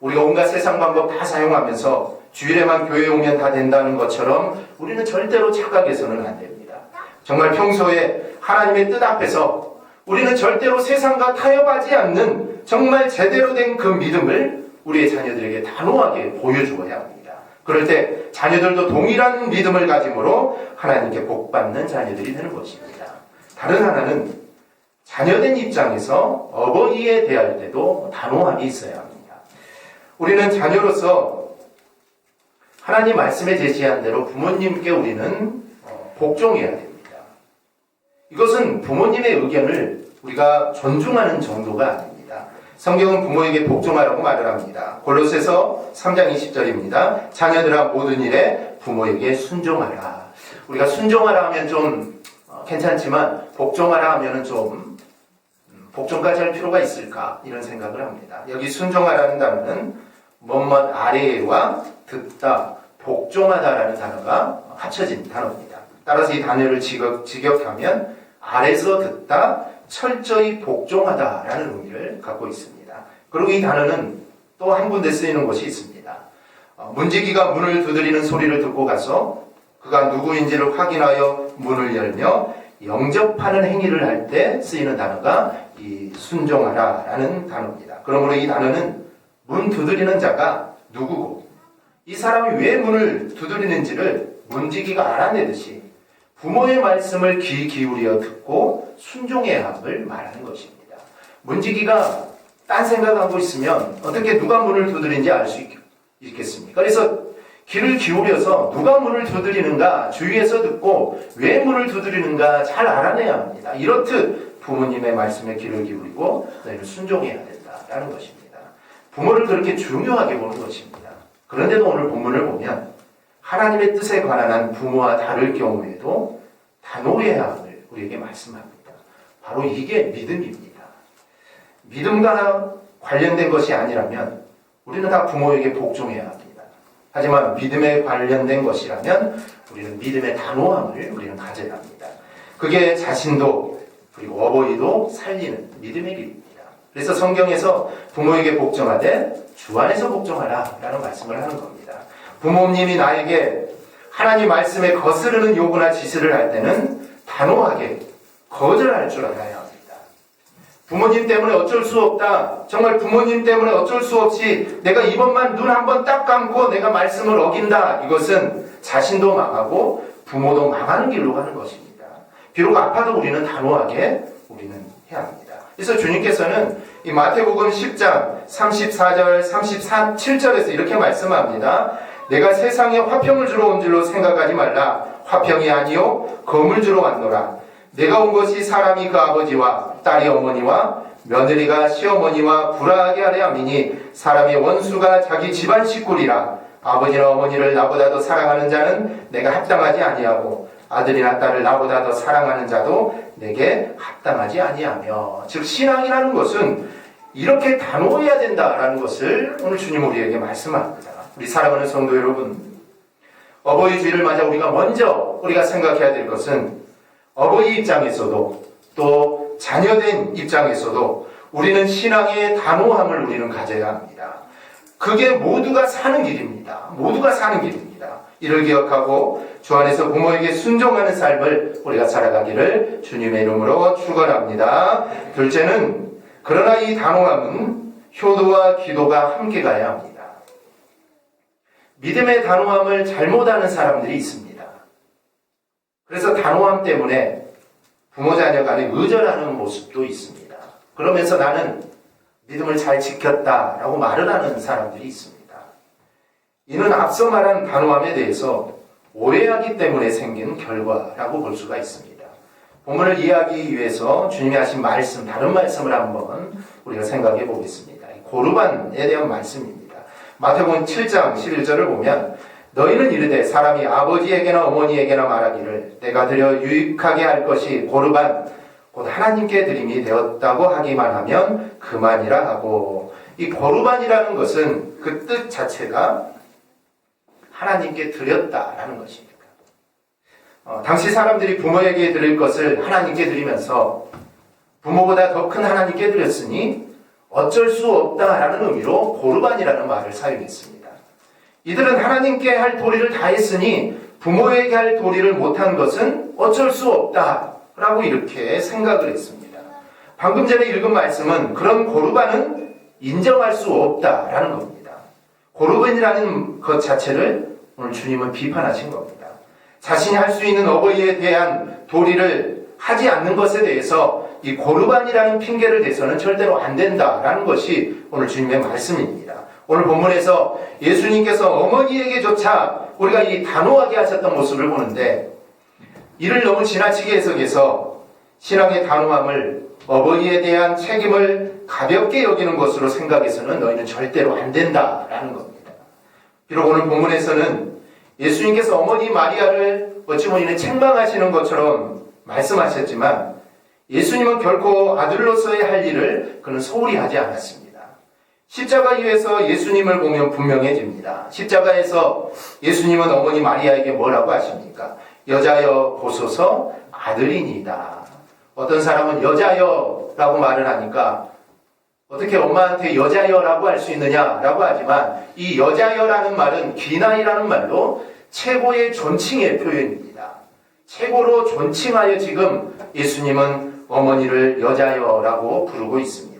우리가 온갖 세상 방법 다 사용하면서 주일에만 교회에 오면 다 된다는 것처럼 우리는 절대로 착각해서는 안 됩니다. 정말 평소에 하나님의 뜻 앞에서 우리는 절대로 세상과 타협하지 않는 정말 제대로 된 그 믿음을 우리의 자녀들에게 단호하게 보여주어야 합니다. 그럴 때 자녀들도 동일한 믿음을 가짐으로 하나님께 복받는 자녀들이 되는 것입니다. 다른 하나는 자녀된 입장에서 어버이에 대할 때도 단호함이 있어야 합니다. 우리는 자녀로서 하나님 말씀에 제시한 대로 부모님께 우리는 복종해야 됩니다. 이것은 부모님의 의견을 우리가 존중하는 정도가 아닙니다. 성경은 부모에게 복종하라고 말을 합니다. 골로새서 3장 20절입니다. 자녀들아 모든 일에 부모에게 순종하라. 우리가 순종하라 하면 좀 괜찮지만 복종하라 하면 좀 복종까지 할 필요가 있을까 이런 생각을 합니다. 여기 순종하라는 단어는 뭐뭐 아래와 듣다, 복종하다라는 단어가 합쳐진 단어입니다. 따라서 이 단어를 직역하면 아래서 듣다, 철저히 복종하다라는 의미를 갖고 있습니다. 그리고 이 단어는 또 한 군데 쓰이는 곳이 있습니다. 문지기가 문을 두드리는 소리를 듣고 가서 그가 누구인지를 확인하여 문을 열며 영접하는 행위를 할 때 쓰이는 단어가 이 순종하라라는 단어입니다. 그러므로 이 단어는 문 두드리는 자가 누구고 이 사람이 왜 문을 두드리는지를 문지기가 알아내듯이 부모의 말씀을 귀 기울여 듣고 순종해야 함을 말하는 것입니다. 문지기가 딴 생각하고 있으면 어떻게 누가 문을 두드리는지 알 수 있겠습니까? 그래서 귀를 기울여서 누가 문을 두드리는가 주위에서 듣고 왜 문을 두드리는가 잘 알아내야 합니다. 이렇듯 부모님의 말씀에 귀를 기울이고 너희는 순종해야 된다라는 것입니다. 부모를 그렇게 중요하게 보는 것입니다. 그런데도 오늘 본문을 보면 하나님의 뜻에 관한 한 부모와 다를 경우에도 단호해야 함을 우리에게 말씀합니다. 바로 이게 믿음입니다. 믿음과 관련된 것이 아니라면 우리는 다 부모에게 복종해야 합니다. 하지만 믿음에 관련된 것이라면 우리는 믿음의 단호함을 우리는 가져야 합니다. 그게 자신도 그리고 어버이도 살리는 믿음의 길입니다. 그래서 성경에서 부모에게 복종하되 주 안에서 복종하라 라는 말씀을 하는 겁니다. 부모님이 나에게 하나님 말씀에 거스르는 요구나 지시를 할 때는 단호하게 거절할 줄 알아야 합니다. 부모님 때문에 어쩔 수 없다. 정말 부모님 때문에 어쩔 수 없이 내가 이번만 눈 한번 딱 감고 내가 말씀을 어긴다. 이것은 자신도 망하고 부모도 망하는 길로 가는 것입니다. 비록 아파도 우리는 단호하게 우리는 해야 합니다. 그래서 주님께서는 이 마태복음 10장 34절 37절에서 이렇게 말씀합니다. 내가 세상에 화평을 주러 온 줄로 생각하지 말라. 화평이 아니요 검을 주러 왔노라. 내가 온 것이 사람이 그 아버지와 딸이 어머니와 며느리가 시어머니와 불화하게 하려 함이니 사람의 원수가 자기 집안 식구리라. 아버지나 어머니를 나보다 더 사랑하는 자는 내가 합당하지 아니하고 아들이나 딸을 나보다 더 사랑하는 자도 내게 합당하지 아니하며. 즉 신앙이라는 것은 이렇게 단호해야 된다라는 것을 오늘 주님 우리에게 말씀합니다. 우리 사랑하는 성도 여러분, 어버이 주일을 맞아 우리가 생각해야 될 것은 어버이 입장에서도 또 자녀된 입장에서도 우리는 신앙의 단호함을 우리는 가져야 합니다. 그게 모두가 사는 길입니다. 모두가 사는 길입니다. 이를 기억하고 주 안에서 부모에게 순종하는 삶을 우리가 살아가기를 주님의 이름으로 축원합니다. 둘째는, 그러나 이 단호함은 효도와 기도가 함께 가야 합니다. 믿음의 단호함을 잘못하는 사람들이 있습니다. 그래서 단호함 때문에 부모 자녀 간에 의절하는 모습도 있습니다. 그러면서 나는 믿음을 잘 지켰다라고 말을 하는 사람들이 있습니다. 이는 앞서 말한 단호함에 대해서 오해하기 때문에 생긴 결과라고 볼 수가 있습니다. 본문을 이해하기 위해서 주님이 하신 말씀, 다른 말씀을 한번 우리가 생각해 보겠습니다. 고르반에 대한 말씀입니다. 마태복음 7장 11절을 보면 너희는 이르되 사람이 아버지에게나 어머니에게나 말하기를 내가 드려 유익하게 할 것이 고르반 곧 하나님께 드림이 되었다고 하기만 하면 그만이라 하고. 이 고르반이라는 것은 그 뜻 자체가 하나님께 드렸다라는 것입니다. 당시 사람들이 부모에게 드릴 것을 하나님께 드리면서 부모보다 더 큰 하나님께 드렸으니 어쩔 수 없다라는 의미로 고르반이라는 말을 사용했습니다. 이들은 하나님께 할 도리를 다 했으니 부모에게 할 도리를 못한 것은 어쩔 수 없다라고 이렇게 생각을 했습니다. 방금 전에 읽은 말씀은 그런 고르반은 인정할 수 없다라는 겁니다. 고르반이라는 것 자체를 오늘 주님은 비판하신 겁니다. 자신이 할 수 있는 어버이에 대한 도리를 하지 않는 것에 대해서 이 고르반이라는 핑계를 대서는 절대로 안 된다라는 것이 오늘 주님의 말씀입니다. 오늘 본문에서 예수님께서 어머니에게조차 우리가 이 단호하게 하셨던 모습을 보는데 이를 너무 지나치게 해석해서 신앙의 단호함을 어머니에 대한 책임을 가볍게 여기는 것으로 생각해서는 너희는 절대로 안 된다라는 겁니다. 비록 오늘 본문에서는 예수님께서 어머니 마리아를 어찌 보면 책망하시는 것처럼 말씀하셨지만 예수님은 결코 아들로서의 할 일을 그는 소홀히 하지 않았습니다. 십자가 위에서 예수님을 보면 분명해집니다. 십자가에서 예수님은 어머니 마리아에게 뭐라고 하십니까? 여자여 보소서 아들이니이다. 어떤 사람은 여자여라고 말을 하니까 어떻게 엄마한테 여자여라고 할 수 있느냐라고 하지만 이 여자여라는 말은 귀나이라는 말로 최고의 존칭의 표현입니다. 최고로 존칭하여 지금 예수님은 어머니를 여자여라고 부르고 있습니다.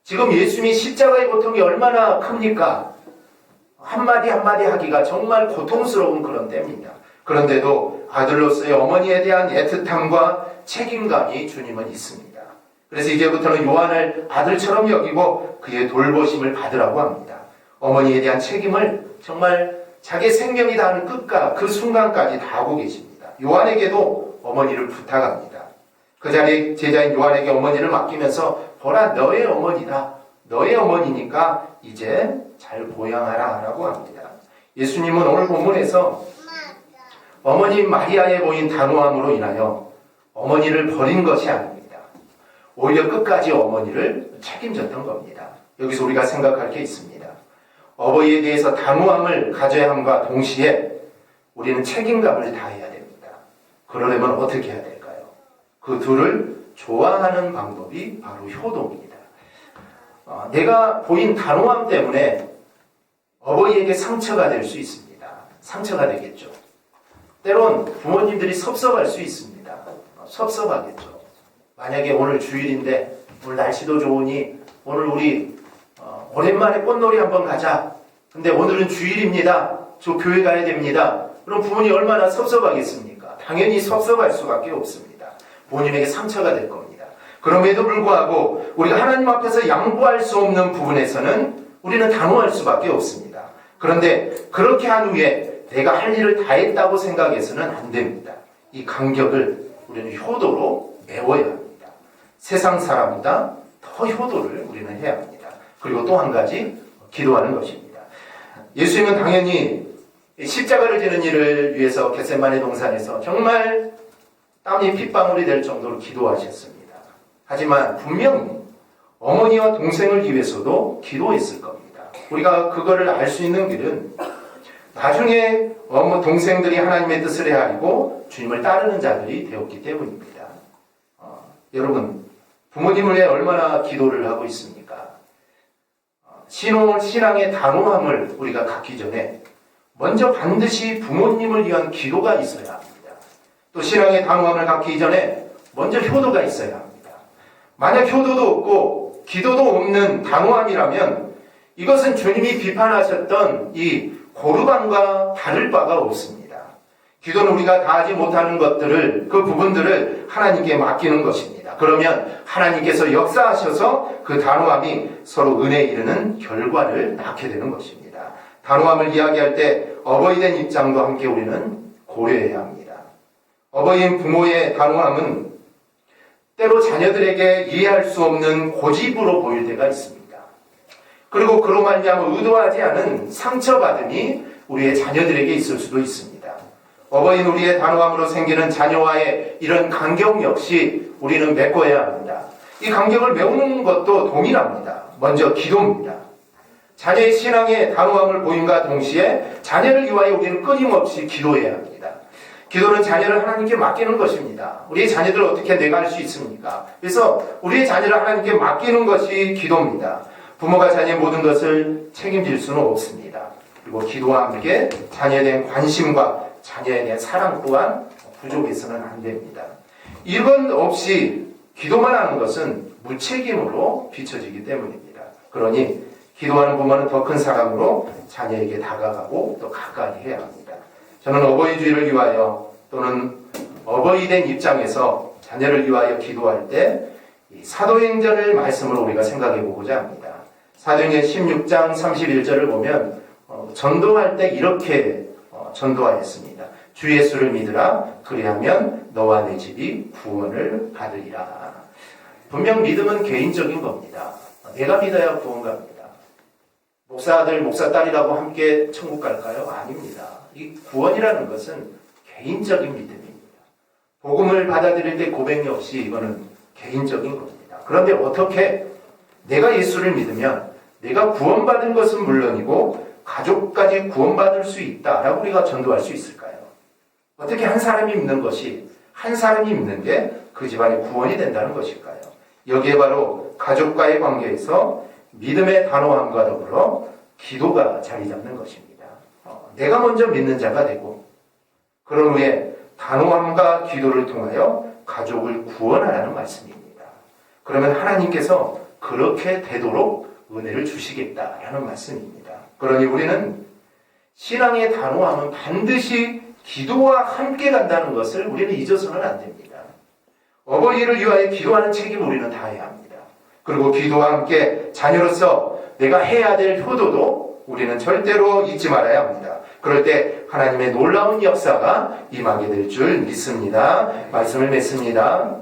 지금 예수님이 십자가의 고통이 얼마나 큽니까? 한마디 한마디 하기가 정말 고통스러운 그런 때입니다. 그런데도 아들로서의 어머니에 대한 애틋함과 책임감이 주님은 있습니다. 그래서 이제부터는 요한을 아들처럼 여기고 그의 돌보심을 받으라고 합니다. 어머니에 대한 책임을 정말 자기 생명이 다하는 끝과 그 순간까지 다 하고 계십니다. 요한에게도 어머니를 부탁합니다. 그 자리에 제자인 요한에게 어머니를 맡기면서 보라 너의 어머니다. 너의 어머니니까 이제 잘 보양하라 라고 합니다. 예수님은 오늘 본문에서 어머니 마리아에 보인 단호함으로 인하여 어머니를 버린 것이 아닙니다. 오히려 끝까지 어머니를 책임졌던 겁니다. 여기서 우리가 생각할 게 있습니다. 어버이에 대해서 단호함을 가져야 함과 동시에 우리는 책임감을 다해야 됩니다. 그러려면 어떻게 해야 될까요? 그 둘을 조화하는 방법이 바로 효도입니다. 내가 보인 단호함 때문에 어버이에게 상처가 될 수 있습니다. 상처가 되겠죠. 때론 부모님들이 섭섭할 수 있습니다. 섭섭하겠죠. 만약에 오늘 주일인데 오늘 날씨도 좋으니 오늘 우리 오랜만에 꽃놀이 한번 가자. 근데 오늘은 주일입니다. 저 교회 가야 됩니다. 그럼 부모님 얼마나 섭섭하겠습니까? 당연히 섭섭할 수밖에 없습니다. 부모님에게 상처가 될 겁니다. 그럼에도 불구하고 우리가 하나님 앞에서 양보할 수 없는 부분에서는 우리는 단호할 수밖에 없습니다. 그런데 그렇게 한 후에 내가 할 일을 다 했다고 생각해서는 안 됩니다. 이 간격을 우리는 효도로 메워야 합니다. 세상 사람보다 더 효도를 우리는 해야 합니다. 그리고 또 한 가지 기도하는 것입니다. 예수님은 당연히 십자가를 지는 일을 위해서 겟세마네 동산에서 정말 땀이 핏방울이 될 정도로 기도하셨습니다. 하지만 분명히 어머니와 동생을 위해서도 기도했을 겁니다. 우리가 그거를 알 수 있는 길은 나중에 동생들이 하나님의 뜻을 헤아리고 주님을 따르는 자들이 되었기 때문입니다. 여러분, 부모님을 위해 얼마나 기도를 하고 있습니까? 신앙의 단호함을 우리가 갖기 전에 먼저 반드시 부모님을 위한 기도가 있어야 합니다. 또 신앙의 단호함을 갖기 전에 먼저 효도가 있어야 합니다. 만약 효도도 없고 기도도 없는 단호함이라면 이것은 주님이 비판하셨던 이 고르반과 다를 바가 없습니다. 기도는 우리가 다 하지 못하는 것들을, 그 부분들을 하나님께 맡기는 것입니다. 그러면 하나님께서 역사하셔서 그 단호함이 서로 은혜에 이르는 결과를 낳게 되는 것입니다. 단호함을 이야기할 때 어버이된 입장도 함께 우리는 고려해야 합니다. 어버이인 부모의 단호함은 때로 자녀들에게 이해할 수 없는 고집으로 보일 때가 있습니다. 그리고 그로 말미암아 의도하지 않은 상처받음이 우리의 자녀들에게 있을 수도 있습니다. 어버이인 우리의 단호함으로 생기는 자녀와의 이런 간격 역시 우리는 메꿔야 합니다. 이 간격을 메우는 것도 동일합니다. 먼저 기도입니다. 자녀의 신앙의 단호함을 보임과 동시에 자녀를 위하여 우리는 끊임없이 기도해야 합니다. 기도는 자녀를 하나님께 맡기는 것입니다. 우리의 자녀들을 어떻게 내가 할 수 있습니까? 그래서 우리의 자녀를 하나님께 맡기는 것이 기도입니다. 부모가 자녀의 모든 것을 책임질 수는 없습니다. 그리고 기도와 함께 자녀에 대한 관심과 자녀에 대한 사랑 또한 부족해서는 안 됩니다. 이건 없이 기도만 하는 것은 무책임으로 비춰지기 때문입니다. 그러니 기도하는 부모는 더 큰 사랑으로 자녀에게 다가가고 또 가까이 해야 합니다. 저는 어버이주의를 위하여 또는 어버이된 입장에서 자녀를 위하여 기도할 때 사도행전을 말씀으로 우리가 생각해 보고자 합니다. 사도행전 16장 31절을 보면 전도할 때 이렇게 전도하였습니다. 주 예수를 믿으라. 그리하면 너와 내 집이 구원을 받으리라. 분명 믿음은 개인적인 겁니다. 내가 믿어야 구원 갑니다. 목사들, 목사딸이라고 함께 천국 갈까요? 아닙니다. 이 구원이라는 것은 개인적인 믿음입니다. 복음을 받아들일 때 고백이 없이 이거는 개인적인 겁니다. 그런데 어떻게 내가 예수를 믿으면 내가 구원받은 것은 물론이고 가족까지 구원받을 수 있다라고 우리가 전도할 수 있을까요? 어떻게 한 사람이 믿는 것이, 한 사람이 믿는 게 그 집안의 구원이 된다는 것일까요? 여기에 바로 가족과의 관계에서 믿음의 단호함과 더불어 기도가 자리 잡는 것입니다. 내가 먼저 믿는 자가 되고 그런 후에 단호함과 기도를 통하여 가족을 구원하라는 말씀입니다. 그러면 하나님께서 그렇게 되도록 은혜를 주시겠다라는 말씀입니다. 그러니 우리는 신앙의 단호함은 반드시 기도와 함께 간다는 것을 우리는 잊어서는 안 됩니다. 어버이를 위하여 기도하는 책임을 우리는 다해야 합니다. 그리고 기도와 함께 자녀로서 내가 해야 될 효도도 우리는 절대로 잊지 말아야 합니다. 그럴 때 하나님의 놀라운 역사가 임하게 될 줄 믿습니다. 말씀을 맺습니다.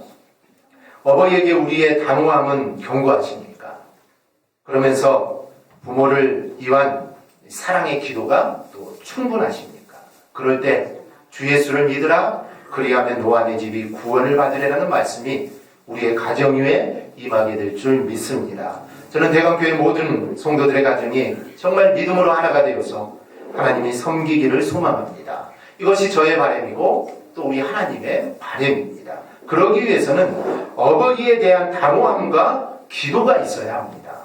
어버이에게 우리의 단호함은 견고하십니까? 그러면서 부모를 위한 사랑의 기도가 또 충분하십니까? 그럴 때 주 예수를 믿으라. 그리하면 너와 내 집이 구원을 받으리라는 말씀이 우리의 가정 위에 임하게 될 줄 믿습니다. 저는 대강교회 모든 성도들의 가정이 정말 믿음으로 하나가 되어서 하나님이 섬기기를 소망합니다. 이것이 저의 바람이고 또 우리 하나님의 바람입니다. 그러기 위해서는 어버이에 대한 단호함과 기도가 있어야 합니다.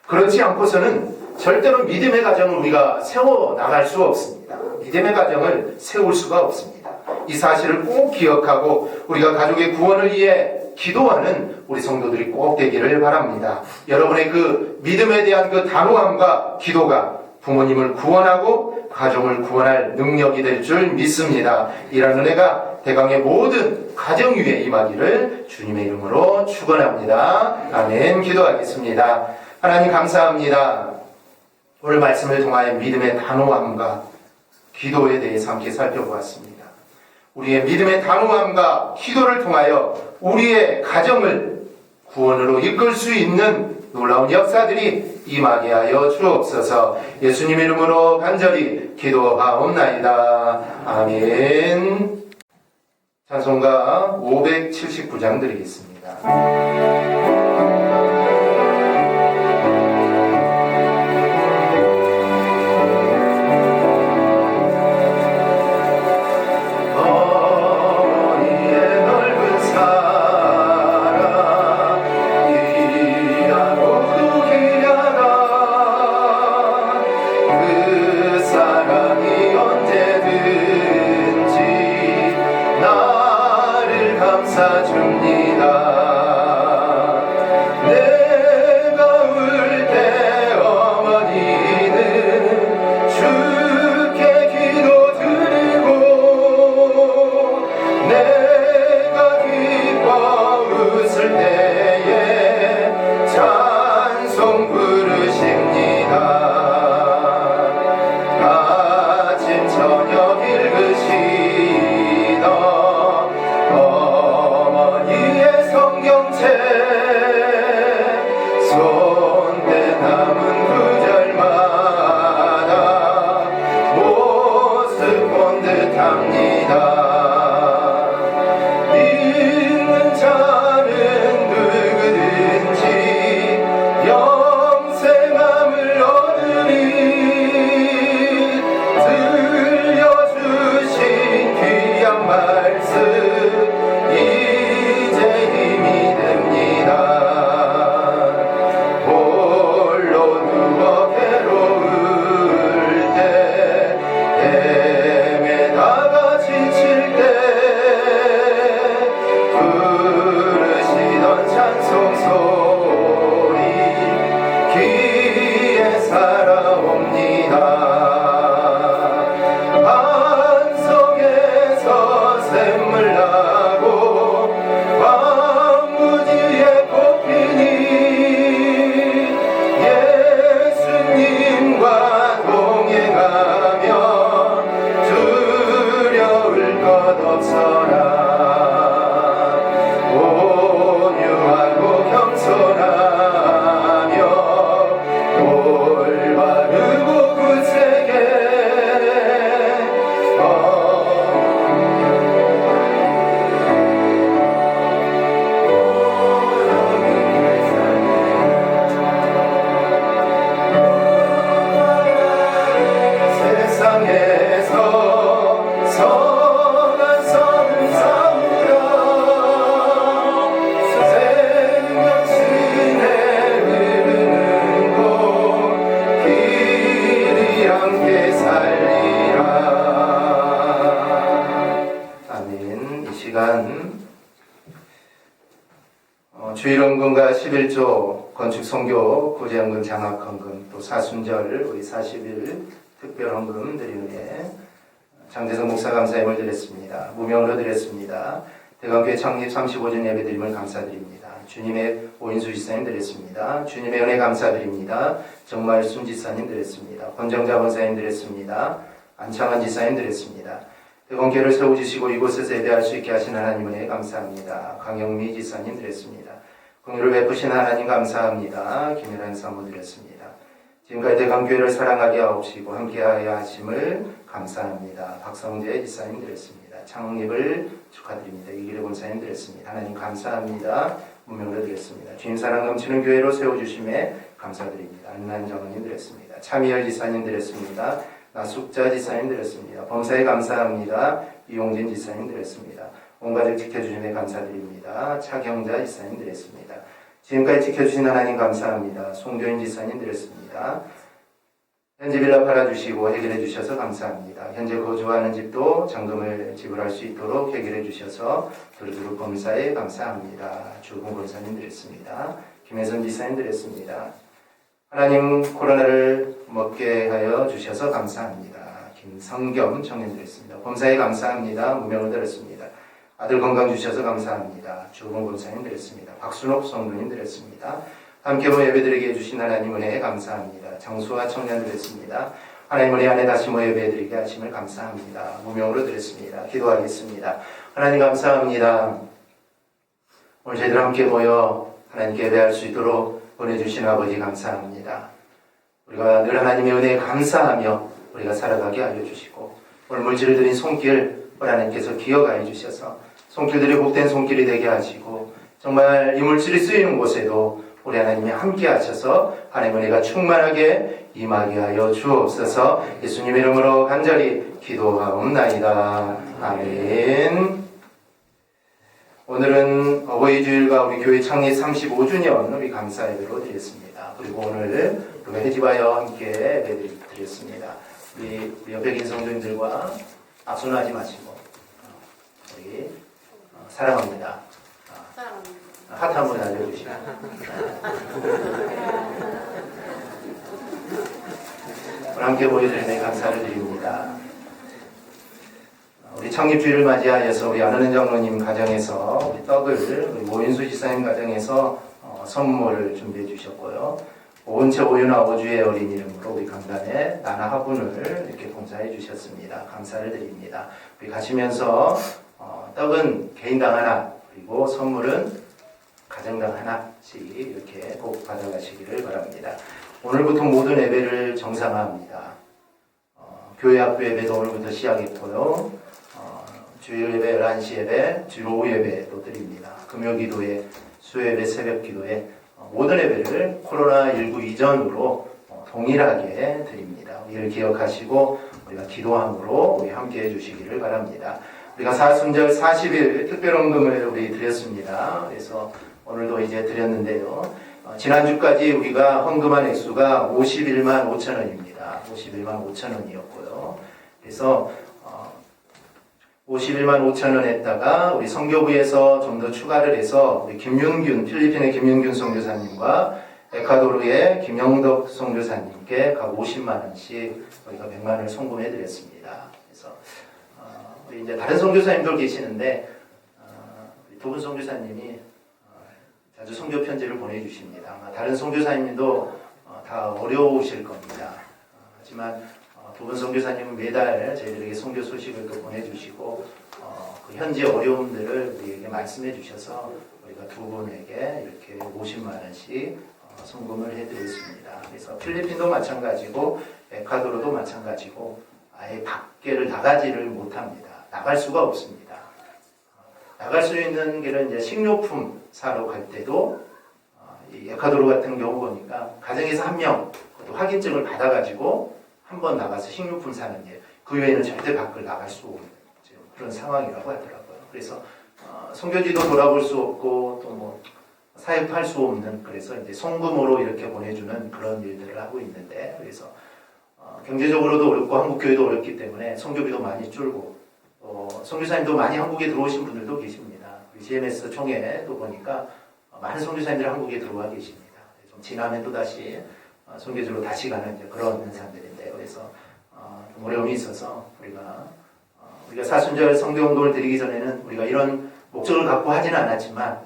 그렇지 않고서는 절대로 믿음의 가정을 우리가 세워나갈 수 없습니다. 믿음의 가정을 세울 수가 없습니다. 이 사실을 꼭 기억하고 우리가 가족의 구원을 위해 기도하는 우리 성도들이 꼭 되기를 바랍니다. 여러분의 그 믿음에 대한 그 단호함과 기도가 부모님을 구원하고 가정을 구원할 능력이 될 줄 믿습니다. 이런 은혜가 대강의 모든 가정 위에 임하기를 주님의 이름으로 축원합니다. 아멘. 기도하겠습니다. 하나님 감사합니다. 오늘 말씀을 통하여 믿음의 단호함과 기도에 대해서 함께 살펴보았습니다. 우리의 믿음의 단호함과 기도를 통하여 우리의 가정을 구원으로 이끌 수 있는 놀라운 역사들이 임하게 하여 주옵소서. 예수님 이름으로 간절히 기도하옵나이다. 아멘. 찬송가 579장 드리겠습니다. 주일헌금과 11조 건축선교 구제헌금 장학헌금 또 사순절 우리 40일 특별헌금 드리는데 장재성 목사 감사임을 드렸습니다. 무명으로 드렸습니다. 대강교회 창립 35주 예배드림을 감사드립니다. 주님의 오인수 지사님 드렸습니다. 주님의 은혜 감사드립니다. 정말순 지사님 드렸습니다. 권정자 권사님 드렸습니다. 안창환 지사님 드렸습니다. 대건교회를 세워주시고 이곳에서 예배할 수 있게 하신 하나님 은혜 감사합니다. 강영미 지사님 드렸습니다. 공유를 베푸신 하나님 감사합니다. 김일환 사모 드렸습니다. 지금까지 대강교회를 사랑하게 하옵시고 함께하여 하심을 감사합니다. 박성재 지사님 드렸습니다. 창립을 축하드립니다. 이기래 권사님 드렸습니다. 하나님 감사합니다. 문명으로 드렸습니다. 주님 사랑 넘치는 교회로 세워주심에 감사드립니다. 안난 장로님 드렸습니다. 차미열 지사님 드렸습니다. 나숙자 지사님 드렸습니다. 범사에 감사합니다. 이용진 지사님 드렸습니다. 온 가족 지켜주심에 감사드립니다. 차경자 지사님 드렸습니다. 지금까지 지켜주신 하나님 감사합니다. 송조인 지사님 드렸습니다. 현재 빌라 팔아주시고 해결해 주셔서 감사합니다. 현재 거주하는 집도 잔금을 지불할 수 있도록 해결해 주셔서 두루두루 범사에 감사합니다. 주금 권사님 드렸습니다. 김혜선 지사님 드렸습니다. 하나님 코로나를 먹게 하여 주셔서 감사합니다. 김성겸 청년 드렸습니다. 범사에 감사합니다. 무명을 드렸습니다. 아들 건강 주셔서 감사합니다. 주금 권사님 드렸습니다. 박순옥 성도님 드렸습니다. 함께 모여 예배드리게 해주신 하나님 은혜에 감사합니다. 장수와 청년 드렸습니다. 하나님 은혜 안에 다시 모여 예배드리게 하심을 감사합니다. 무명으로 드렸습니다. 기도하겠습니다. 하나님 감사합니다. 오늘 저희들 함께 모여 하나님께 예배할 수 있도록 보내주신 아버지 감사합니다. 우리가 늘 하나님의 은혜에 감사하며 우리가 살아가게 하여 주시고 오늘 물질을 드린 손길 하나님께서 기억하여 주셔서 손길들이 복된 손길이 되게 하시고 정말 이 물질이 쓰이는 곳에도 우리 하나님이 함께 하셔서 하나님의 은혜가 충만하게 임하게 하여 주옵소서. 예수님 이름으로 간절히 기도하옵나이다. 아멘. 오늘은 어버이 주일과 우리 교회 창립 35주년 우리 감사 예배로 드렸습니다. 그리고 오늘 우리가 회집하여 함께 예배 드렸습니다. 우리 옆에 계신 성도님들과 악수는 마시고 우리 사랑합니다. 하트 한번 알려주시고 오늘 함께 보여드리는 감사를 드립니다. 우리 창립주일을 맞이하여서 우리 안은은 장로님 가정에서 우리 떡을 우리 모윤수 지사님 가정에서 선물을 준비해 주셨고요. 온체 오유나 오주의 어린 이름으로 우리 강단에 나나 화분을 이렇게 봉사해 주셨습니다. 감사를 드립니다. 우리 가시면서 떡은 개인당 하나 그리고 선물은 가정당 하나씩 이렇게 꼭 받아가시기를 바랍니다. 오늘부터 모든 예배를 정상화합니다. 교회 학교 예배도 오늘부터 시작했고요. 주일 예배, 11시 예배, 주일 오후 예배도 드립니다. 금요 기도회, 수요 예배, 새벽 기도회 모든 예배를 코로나19 이전으로 동일하게 드립니다. 이를 기억하시고 우리가 기도함으로 우리 함께 해주시기를 바랍니다. 우리가 사순절 40일 특별헌금을 우리 드렸습니다. 그래서 오늘도 이제 드렸는데요. 지난주까지 우리가 헌금한 액수가 51만 5천 원입니다. 51만 5천 원이었고요. 그래서 51만 5천 원 했다가 우리 선교부에서 좀 더 추가를 해서 우리 필리핀의 김윤균 선교사님과 에콰도르의 김영덕 선교사님께 각 50만 원씩 우리가 100만 원을 송금해 드렸습니다. 그래서 우리 이제 다른 선교사님들 계시는데 두 분 선교사님이 자주 선교 편지를 보내주십니다. 아마 다른 선교사님도 다 어려우실 겁니다. 하지만 두 분 선교사님은 매달 저희들에게 선교 소식을 또 보내주시고 그 현지 어려움들을 우리에게 말씀해 주셔서 우리가 두 분에게 이렇게 50만 원씩 송금을 해드렸습니다. 그래서 필리핀도 마찬가지고 에콰도르도 마찬가지고 아예 밖에를 나가지를 못합니다. 나갈 수가 없습니다. 나갈 수 있는 길은 이제 식료품 사러 갈 때도 이 에콰도르 같은 경우 보니까 가정에서 한 명 확인증을 받아가지고 한번 나가서 식료품 사는 게 그 외에는 절대 밖을 나갈 수 없는 그런 상황이라고 하더라고요. 그래서 선교지도 돌아볼 수 없고 또 뭐 사역할 수 없는 그래서 이제 송금으로 이렇게 보내주는 그런 일들을 하고 있는데 그래서 경제적으로도 어렵고 한국 교회도 어렵기 때문에 선교비도 많이 줄고 선교사님도 많이 한국에 들어오신 분들도 계십니다. 우리 GMS 총회도 보니까 많은 선교사님들이 한국에 들어와 계십니다. 좀 지나면 또 다시 선교지로 다시 가는 이제 그런 현상들인데요. 그래서 좀 어려움이 있어서 우리가 사순절 성교헌금을 드리기 전에는 우리가 이런 목적을 갖고 하지는 않았지만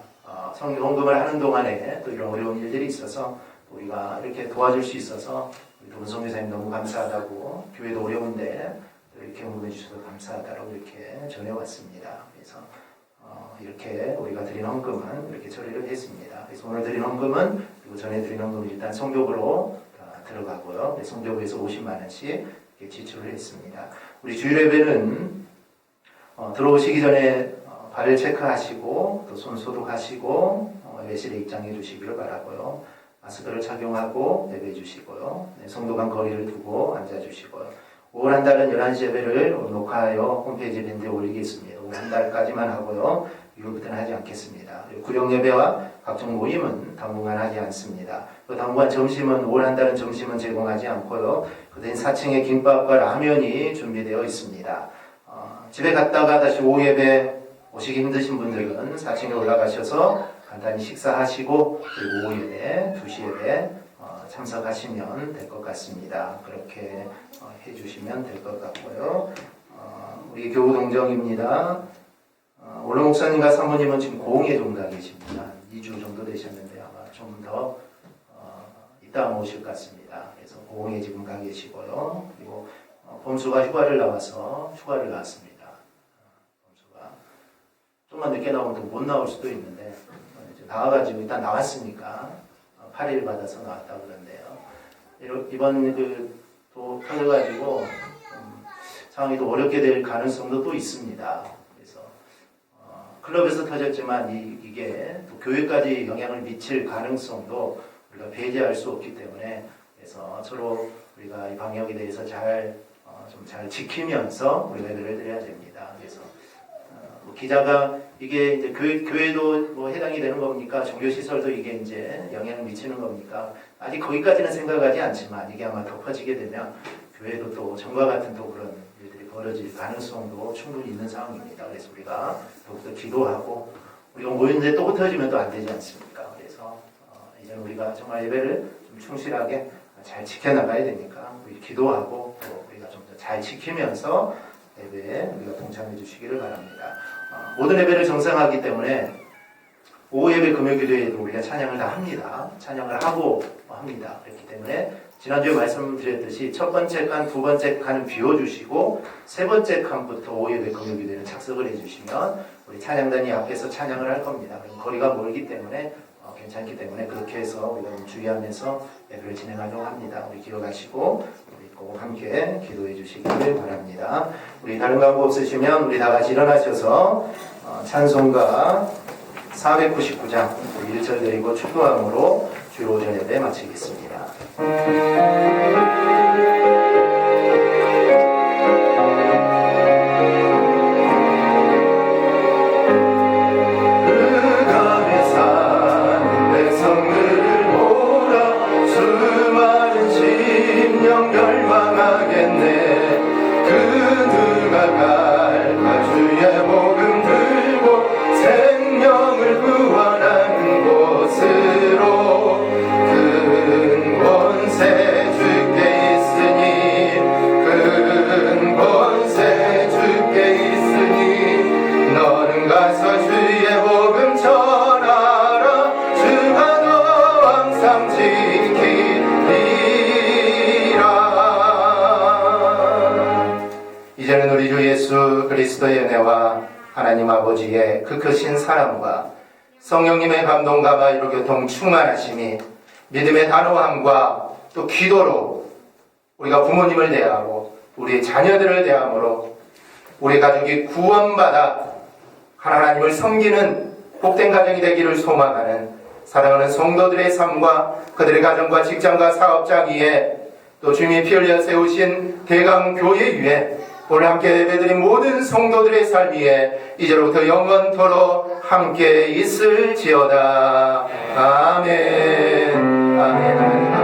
성교헌금을 하는 동안에 또 이런 어려운 일들이 있어서 우리가 이렇게 도와줄 수 있어서 우리 두 분 선교사님 너무 감사하다고 교회도 어려운데 이렇게 헌금해 주셔서 감사하다고 이렇게 전해왔습니다. 그래서 이렇게 우리가 드린 헌금은 이렇게 처리를 했습니다. 그래서 오늘 드린 헌금은 그리고 전에 드린 헌금은 일단 성교부로 들어가고요. 성교부에서 50만 원씩 이렇게 지출을 했습니다. 우리 주일 예배는 들어오시기 전에 발을 체크하시고 또 손 소독하시고 외실에 입장해 주시기를 바라고요. 마스크를 착용하고 예배해 주시고요. 성도 간 거리를 두고 앉아 주시고요. 5월 한 달은 11시 예배를 녹화하여 홈페이지 밴드에 올리겠습니다. 5월 한 달까지만 하고요. 이후부터는 하지 않겠습니다. 구령 예배와 각종 모임은 당분간 하지 않습니다. 당분간 점심은 5월 한 달은 점심은 제공하지 않고요. 그대인 4층에 김밥과 라면이 준비되어 있습니다. 집에 갔다가 다시 오후 예배 오시기 힘드신 분들은 4층에 올라가셔서 간단히 식사하시고 그리고 오후 예배, 2시 예배 참석하시면 될 것 같습니다. 그렇게 해주시면 될 것 같고요. 우리 교우 동정입니다. 오로 목사님과 사모님은 지금 고흥에 좀 가 계십니다. 2주 정도 되셨는데 아마 좀 더 이따 오실 것 같습니다. 그래서 고흥에 지금 가 계시고요. 그리고 범수가 휴가를 나왔습니다. 범수가 좀만 늦게 나오면 또 못 나올 수도 있는데 나와가지고 일단 나왔으니까 8일 받아서 나왔다고 그러는데요. 이번 또 터져가지고 상황이 또 어렵게 될 가능성도 또 있습니다. 그래서 클럽에서 터졌지만 이게 또 교회까지 영향을 미칠 가능성도 우리가 배제할 수 없기 때문에 그래서 서로 우리가 이 방역에 대해서 좀 잘 지키면서 우리가 예배를 드려야 됩니다. 그래서 기자가 이게 이제 교회도 뭐 해당이 되는 겁니까? 종교시설도 이게 이제 영향을 미치는 겁니까? 아직 거기까지는 생각하지 않지만 이게 아마 더 퍼지게 되면 교회도 또 전과 같은 또 그런 일들이 벌어질 가능성도 충분히 있는 상황입니다. 그래서 우리가 더욱더 기도하고 우리가 모였는데 또 흩어지면 또 안 되지 않습니까? 그래서 이제 우리가 정말 예배를 좀 충실하게 잘 지켜나가야 되니까 우리 기도하고 또 우리가 좀 더 잘 지키면서 예배에 우리가 동참해 주시기를 바랍니다. 모든 예배를 정상하기 때문에 오후 예배 금요 기도에도 우리가 찬양을 다 합니다. 찬양을 하고 합니다. 그렇기 때문에 지난주에 말씀드렸듯이 첫 번째 칸, 두 번째 칸은 비워주시고 세 번째 칸부터 오후 예배 금요 기도에는 착석을 해주시면 우리 찬양단이 앞에서 찬양을 할 겁니다. 그럼 거리가 멀기 때문에 괜찮기 때문에 그렇게 해서 우리가 좀 주의하면서 예배를 진행하려고 합니다. 우리 기억하시고 우리 꼭 함께 기도해 주시기를 바랍니다. 우리 다른 광고 없으시면 우리 다 같이 일어나셔서 찬송가 499장 1절 드리고 축도함으로 주로 오전 예배 마치겠습니다. 이제는 우리 주 예수 그리스도의 은혜와 하나님 아버지의 그 크신 사랑과 성령님의 감동과 마이로 교통 충만하심이 믿음의 단호함과 또 기도로 우리가 부모님을 대하고 우리의 자녀들을 대함으로 우리 가족이 구원받아 하나님을 섬기는 복된 가정이 되기를 소망하는 사랑하는 성도들의 삶과 그들의 가정과 직장과 사업장 위에 또 주님이 피 흘려 세우신 대강교회 위에 오늘 함께 예배드린 모든 성도들의 삶 위에 이제로부터 영원토록 함께 있을지어다. 아멘. 아멘. 아멘.